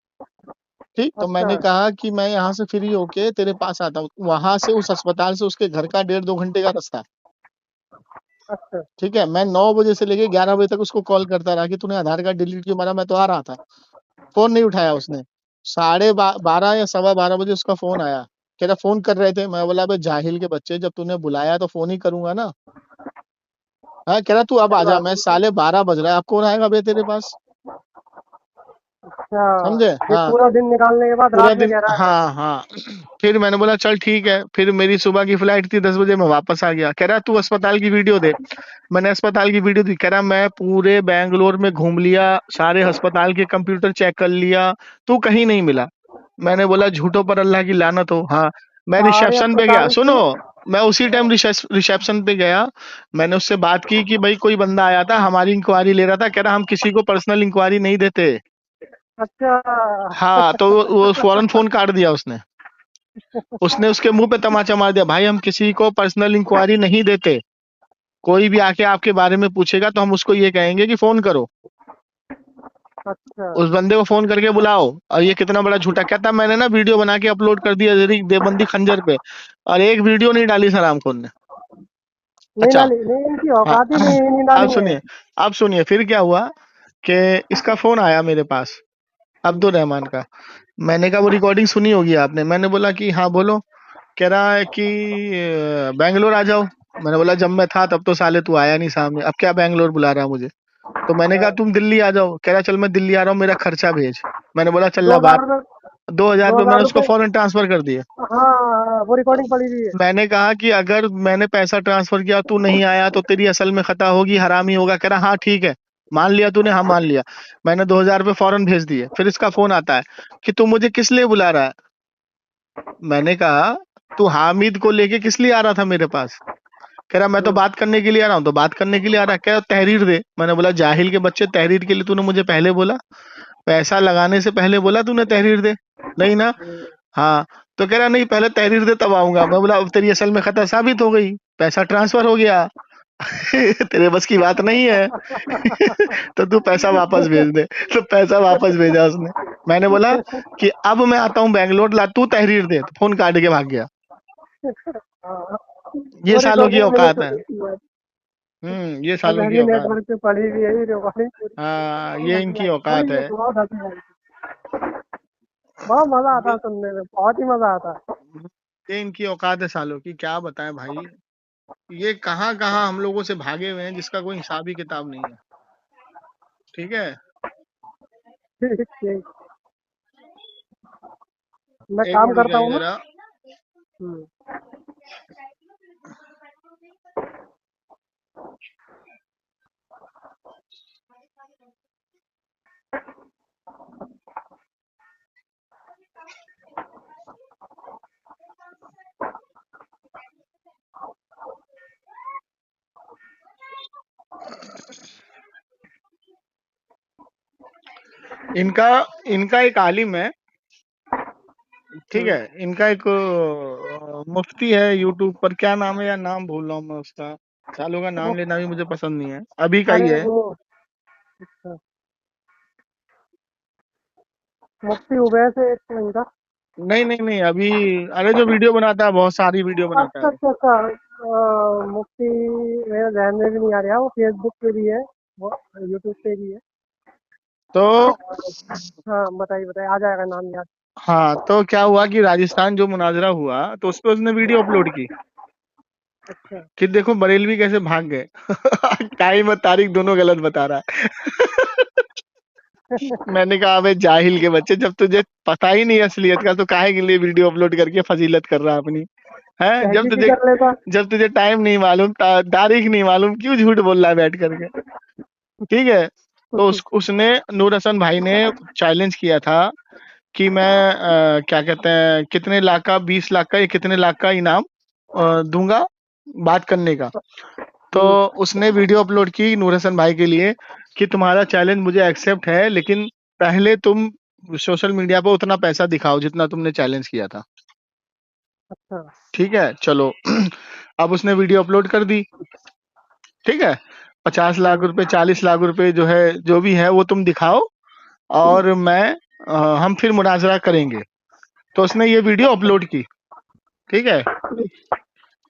ठीक। तो अच्छा। मैंने कहा कि मैं यहाँ से फ्री होके तेरे पास आता हूँ। वहां से उस अस्पताल से उसके घर का 1.5-2 घंटे का रास्ता है। अच्छा। ठीक है। मैं 9 बजे से लेके 11 बजे तक उसको कॉल करता रहा कि तूने आधार कार्ड डिलीट क्यों मारा? मैं तो आ रहा था। फोन नहीं उठाया उसने। 12:30 या 12:15 बजे उसका फोन आया। कह रहा फोन कर रहे थे। मैं बोला बे जाहिल के बच्चे, जब तूने बुलाया तो फोन ही करूंगा ना। हाँ। कह रहा तू अब सही आजा, बात मैं है। 12:30 बज रहा है, अब कौन आएगा बे तेरे पास? अच्छा। समझे? ये हाँ। पूरा दिन निकालने के बाद पूरा रात में दिन, कह रहा है। हाँ हाँ। फिर मैंने बोला चल ठीक है। फिर मेरी सुबह की फ्लाइट थी 10 बजे, मैं वापस आ गया। कह रहा तू अस्पताल की वीडियो दे। मैंने अस्पताल की वीडियो दी। कह रहा मैं पूरे बैंगलोर में घूम लिया, सारे अस्पताल के कंप्यूटर चेक कर लिया, तू कहीं नहीं मिला। मैंने बोला झूठों पर अल्लाह की लानत हो। हाँ। मैं सारे रिसेप्शन पे गया, अस्पताल सुनो। की। मैं उसी टाइम रिसेप्शन पे गया। मैंने उससे बात की कि भाई कोई बंदा आया था, हमारी इंक्वायरी ले रहा था। कह रहा हम किसी को पर्सनल इंक्वायरी नहीं देते। अच्छा। हाँ। तो वो फौरन फोन काट दिया उसने। उसने उसके मुंह पे तमाचा मार दिया, भाई हम किसी को पर्सनल इंक्वायरी नहीं देते। कोई भी आके आपके बारे में पूछेगा तो हम उसको ये कहेंगे कि फोन करो, अच्छा। उस बंदे को फोन करके बुलाओ। और ये कितना बड़ा झूठा कहता, मैंने ना वीडियो बना के अपलोड कर दिया जरी देवबंदी खंजर पे, और एक वीडियो नहीं डाली सलामखोर ने। नहीं अच्छा। डाली, नहीं इनकी हाँ। औकात ही नहीं, नहीं अब डालेंगे। सुनिए, अब सुनिए फिर क्या हुआ कि इसका फोन आया मेरे पास, अब्दुल रहमान का। मैंने कहा वो रिकॉर्डिंग सुनी होगी आपने। मैंने बोला कि हाँ बोलो। कह रहा है कि बैंगलोर आ जाओ। मैंने बोला जब मैं था तब तो साले तू आया नहीं सामने, अब क्या बैंगलोर बुला रहा है मुझे? तो मैंने कहा तुम दिल्ली आ जाओ। कह रहा चल मैं दिल्ली आ रहा हूँ, मेरा खर्चा भेज। मैंने बोला चल दो ला बात। हजार रुपये 2,000 रुपये 2000 मैंने उसको रुपये। फौरन ट्रांसफर कर दिए। हाँ हाँ, वो रिकॉर्डिंग पड़ी हुई है। मैंने कहा कि अगर मैंने पैसा ट्रांसफर किया, तू नहीं आया तो तेरी असल में खता होगी, हरामी होगा। कह रहा हाँ ठीक है, मान लिया तूने? हाँ मान लिया। मैंने 2,000 रुपये फौरन भेज दिए। फिर इसका फोन आता है कि तू मुझे किस लिए बुला रहा है? मैंने कहा तू हामिद को लेके किस लिए आ रहा था मेरे पास? कह रहा मैं तो बात करने के लिए आ रहा हूँ। तो बात करने के लिए आ रहा है? कह रहा तहरीर दे। मैंने बोला जाहिल के बच्चे, तहरीर के लिए तूने मुझे पहले बोला? पैसा लगाने से पहले बोला तूने तहरीर दे? नहीं ना। हाँ। तो कह रहा नहीं पहले तहरीर दे तब आऊंगा। मैं बोला अब तेरी असल में खता साबित हो गई, पैसा ट्रांसफर हो गया। तेरे बस की बात नहीं है। तो तू पैसा वापस भेज दे। तो पैसा वापस भेजा उसने। मैंने बोला कि अब मैं आता हूँ बैंगलोर, ला तू तहरीर दे। तो फोन काट के भाग गया। हाँ, ये वो सालों की रिकॉर्डिंग मैंने औकात है। सुनी थी। ये सालों की अजहरी औकात। नेटवर्क पे पड़ी हुई है ये रिकॉर्डिंग पूरी। हाँ, बहुत ये हंसी इनकी आई, सुनी औकात है है। तो बहुत हंसी आई। बहुत मजा आता है ये सुनने में, बहुत ही मजा आता है। ये इनकी औकात है सालों की, क्या बताएं भाई। ये कहाँ कहाँ हम लोगों से भागे हुए हैं जिसका कोई हिसाब ही किताब नहीं है। ठीक है। ठीक ठीक। मैं एक काम मिनट करता रुकिए हूँ ना। जरा। हम्म। इनका इनका एक आलिम है, ठीक हम्म। है। इनका एक मुफ्ती है यूट्यूब पर, क्या नाम है यार, नाम भूल रहा हूँ मैं उसका। सालों का नाम वो- लेना भी मुझे पसंद नहीं है, अभी का ही अरे है। वो अच्छा, मुफ्ती उवैस है एक तो इनका। नहीं नहीं नहीं, अभी अरे जो वीडियो बनाता है, बहुत सारी वीडियो बनाता अच्छा है। अच्छा अच्छा। मुफ्ती मेरे ध्यान में भी नहीं आ रहा, वो फेसबुक पे भी है, वो यूट्यूब पे भी है। तो हाँ बताइए बताइए, आ जाएगा नाम याद। हाँ, तो क्या हुआ कि राजस्थान जो मुनाजरा हुआ तो उस पर उसने वीडियो अपलोड की अच्छा। कि देखो बरेलवी कैसे भाग गए। टाइम और तारीख दोनों गलत बता रहा है। मैंने कहा अबे जाहिल के बच्चे, जब तुझे पता ही नहीं असलियत का तो काहे के लिए वीडियो अपलोड करके फजीलत कर रहा है अपनी? है? तहकीक ही कर लेता। जब तुझे टाइम नहीं मालूम, तारीख नहीं मालूम, क्यों झूठ बोल रहा है बैठ करके? ठीक है, तो उसने, नूर हसन भाई ने चैलेंज किया था कि मैं क्या कहते हैं, कितने लाख का, 20 लाख का या कितने लाख का इनाम दूंगा बात करने का। तो उसने वीडियो अपलोड की नूर हसन भाई के लिए कि तुम्हारा चैलेंज मुझे एक्सेप्ट है, लेकिन पहले तुम सोशल मीडिया पर उतना पैसा दिखाओ जितना तुमने चैलेंज किया था। अच्छा। ठीक है, चलो अब उसने वीडियो अपलोड कर दी। ठीक है, 50 लाख रुपए, 40 लाख रुपए जो है, जो भी है वो तुम दिखाओ और हम फिर मुनाजरा करेंगे। तो उसने ये वीडियो अपलोड की। ठीक है,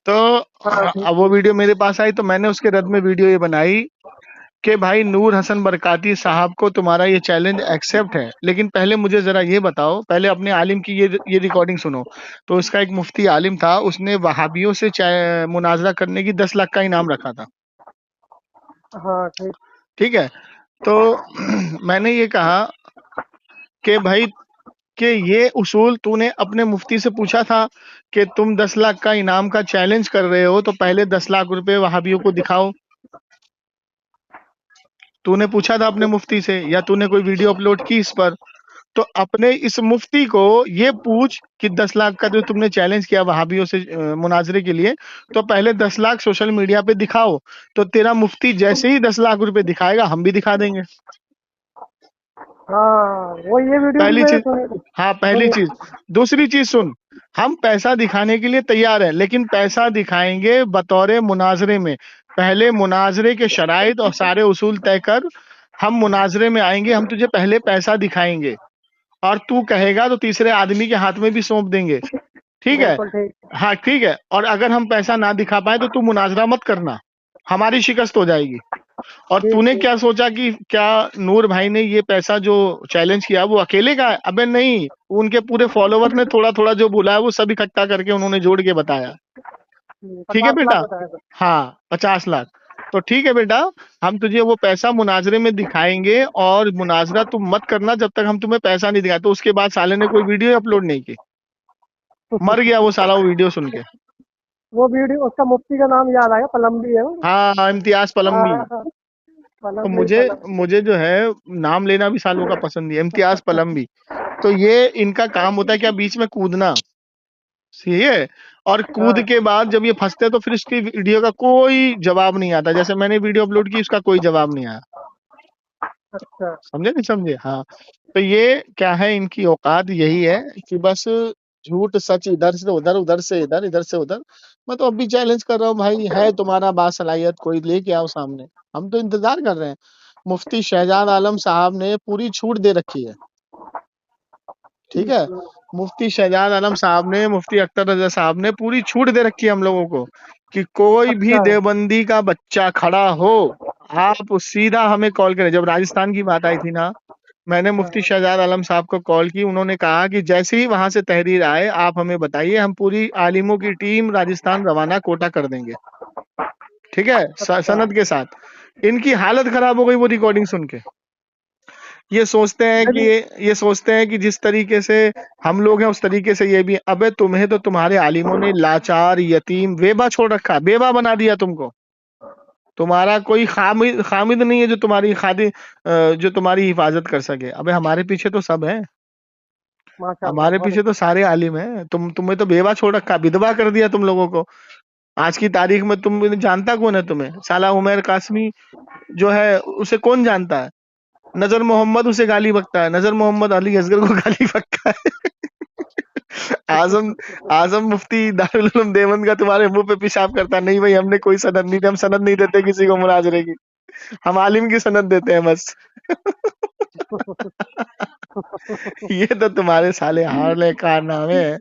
तो अब वो वीडियो मेरे पास आई तो मैंने उसके रद्द में वीडियो ये बनाई कि भाई नूर हसन बरकाती साहब को तुम्हारा ये चैलेंज एक्सेप्ट है, लेकिन पहले मुझे जरा ये बताओ, पहले अपने आलिम की ये रिकॉर्डिंग सुनो। तो इसका एक मुफ्ती आलिम था, उसने वहाबियों से मुनाजरा करने की 10 लाख का इनाम रखा था। हाँ ठीक। ठीक है, तो मैंने ये कहा कि भाई कि ये उसूल तूने अपने मुफ्ती से पूछा था कि तुम 10 लाख का इनाम का चैलेंज कर रहे हो, तो पहले 10 लाख रुपए वहाबियों को दिखाओ। तूने पूछा था अपने मुफ्ती से, या तूने कोई वीडियो अपलोड की इस पर? तो अपने इस मुफ्ती को ये पूछ कि 10 लाख का जो तुमने चैलेंज किया वहाबियों से मुनाजरे के लिए, तो पहले 10 लाख सोशल मीडिया पे दिखाओ। तो तेरा मुफ्ती जैसे ही 10 लाख रुपए दिखाएगा, हम भी दिखा देंगे। हाँ वो ये वीडियो पहली मैंने चीज, सुनी। हाँ पहली चीज। दूसरी चीज सुन, हम पैसा दिखाने के लिए तैयार हैं, लेकिन पैसा दिखाएंगे बतौर मुनाजरे में। पहले मुनाजरे के शराइत और सारे उसूल तय कर, हम मुनाजरे में आएंगे, हम तुझे पहले पैसा दिखाएंगे और तू कहेगा तो तीसरे आदमी के हाथ में भी सौंप देंगे। ठीक है, बिल्कुल ठीक। हाँ ठीक है। और अगर हम पैसा ना दिखा पाए तो तू मुनाजरा मत करना, हमारी शिकस्त हो जाएगी। और ठीक, तूने ठीक। क्या सोचा कि क्या नूर भाई ने ये पैसा जो चैलेंज किया वो अकेले का है? अबे नहीं, उनके पूरे फॉलोवर ने थोड़ा थोड़ा जो बोला है वो सब इकट्ठा करके उन्होंने जोड़ के बताया। ठीक है 50 बेटा, लाख बताया था। हाँ 50 लाख। तो ठीक है बेटा, हम तुझे वो पैसा मुनाजरे में दिखाएंगे और मुनाजरा तुम मत करना जब तक हम तुम्हें पैसा नहीं दिखाए। तो उसके बाद साले ने कोई वीडियो अपलोड नहीं की, मर गया वो साला वो वीडियो सुन के। वो वीडियो, उसका मुफ्ती का नाम याद आया, पलम्बी है वो। हाँ, इम्तियाज पलम्बी। हाँ, तो पलम्बी मुझे पलम्बी। मुझे जो है नाम लेना भी सालों का पसंद नहीं है, इम्तियाज पलम्बी। तो ये इनका काम होता है क्या, बीच में कूदना। सही है, और कूद हाँ, के बाद जब ये फंसते हैं तो फिर इसकी वीडियो का कोई जवाब नहीं आता। जैसे मैंने वीडियो अपलोड की, उसका कोई जवाब नहीं आया। अच्छा। समझे नहीं समझे? हाँ, तो ये क्या है, इनकी औकात यही है कि बस झूठ सच इधर से उधर, उधर से इधर, इधर से उधर। मैं तो अब भी चैलेंज कर रहा हूँ भाई, है तुम्हारा बासलाहियत कोई, लेके आओ सामने, हम तो इंतजार कर रहे हैं। मुफ्ती शहजाद आलम साहब ने पूरी छूट दे रखी है। ठीक है, मुफ्ती शहजाद आलम साहब ने, मुफ्ती अख्तर रजा साहब ने पूरी छूट दे रखी है हम लोगों को कि कोई भी अच्छा। देवबंदी का बच्चा खड़ा हो, आप सीधा हमें कॉल करें। जब राजस्थान की बात आई थी ना, मैंने मुफ्ती शहजाद आलम साहब को कॉल की, उन्होंने कहा कि जैसे ही वहां से तहरीर आए आप हमें बताइए, हम पूरी आलिमों की टीम राजस्थान रवाना कोटा कर देंगे। ठीक है, सनद के साथ। इनकी हालत खराब हो गई वो रिकॉर्डिंग सुन के। ये सोचते हैं कि जिस तरीके से हम लोग हैं उस तरीके से ये भी। अबे तुम्हें तो तुम्हारे आलिमों ने लाचार, यतीम, बेवा छोड़ रखा, बेवा बना दिया तुमको। तुम्हारा कोई खामिद नहीं है जो तुम्हारी हिफाजत कर सके। अबे हमारे पीछे तो सब है, माशाल्लाह, हमारे बहुत पीछे तो सारे आलिम हैं। तुम्हें तो बेवा छोड़ रखा, विधवा कर दिया तुम लोगों को। आज की तारीख में तुम जानता कौन है तुम्हें? साला उमर कासमी जो है उसे कौन जानता है? नजर मोहम्मद उसे गाली बकता है, नजर मोहम्मद अली असगर को गाली बकता है। आजम मुफ्ती दारुल उलूम देवबंद का तुम्हारे मुंह पे पेशाब करता है। नहीं भाई, हमने कोई सनद नहीं दी, हम सनद नहीं देते किसी को मुनाजरे की, हम आलिम की सनद देते हैं बस। ये तो तुम्हारे साले हाल कारनामे हैं।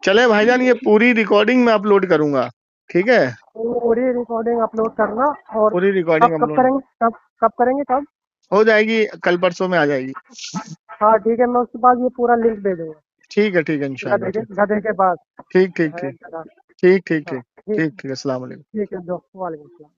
चले भाईजान, ये पूरी रिकॉर्डिंग मैं अपलोड करूंगा। ठीक है, पूरी रिकॉर्डिंग अपलोड करना। और पूरी रिकॉर्डिंग कब अपलोड करेंगे, कब करेंगे, कब? हो जाएगी, कल परसों में आ जाएगी। हाँ ठीक है, मैं उसके पास ये पूरा लिंक दे दूंगा। ठीक है इंशाल्लाह। गधे के पास ठीक ठीक है ठीक जगह। ठीक ठीक हाँ ठीक ठीक ठीक। अस्सलाम वालेकुम। ठीक है, दो वालेकुम सलाम।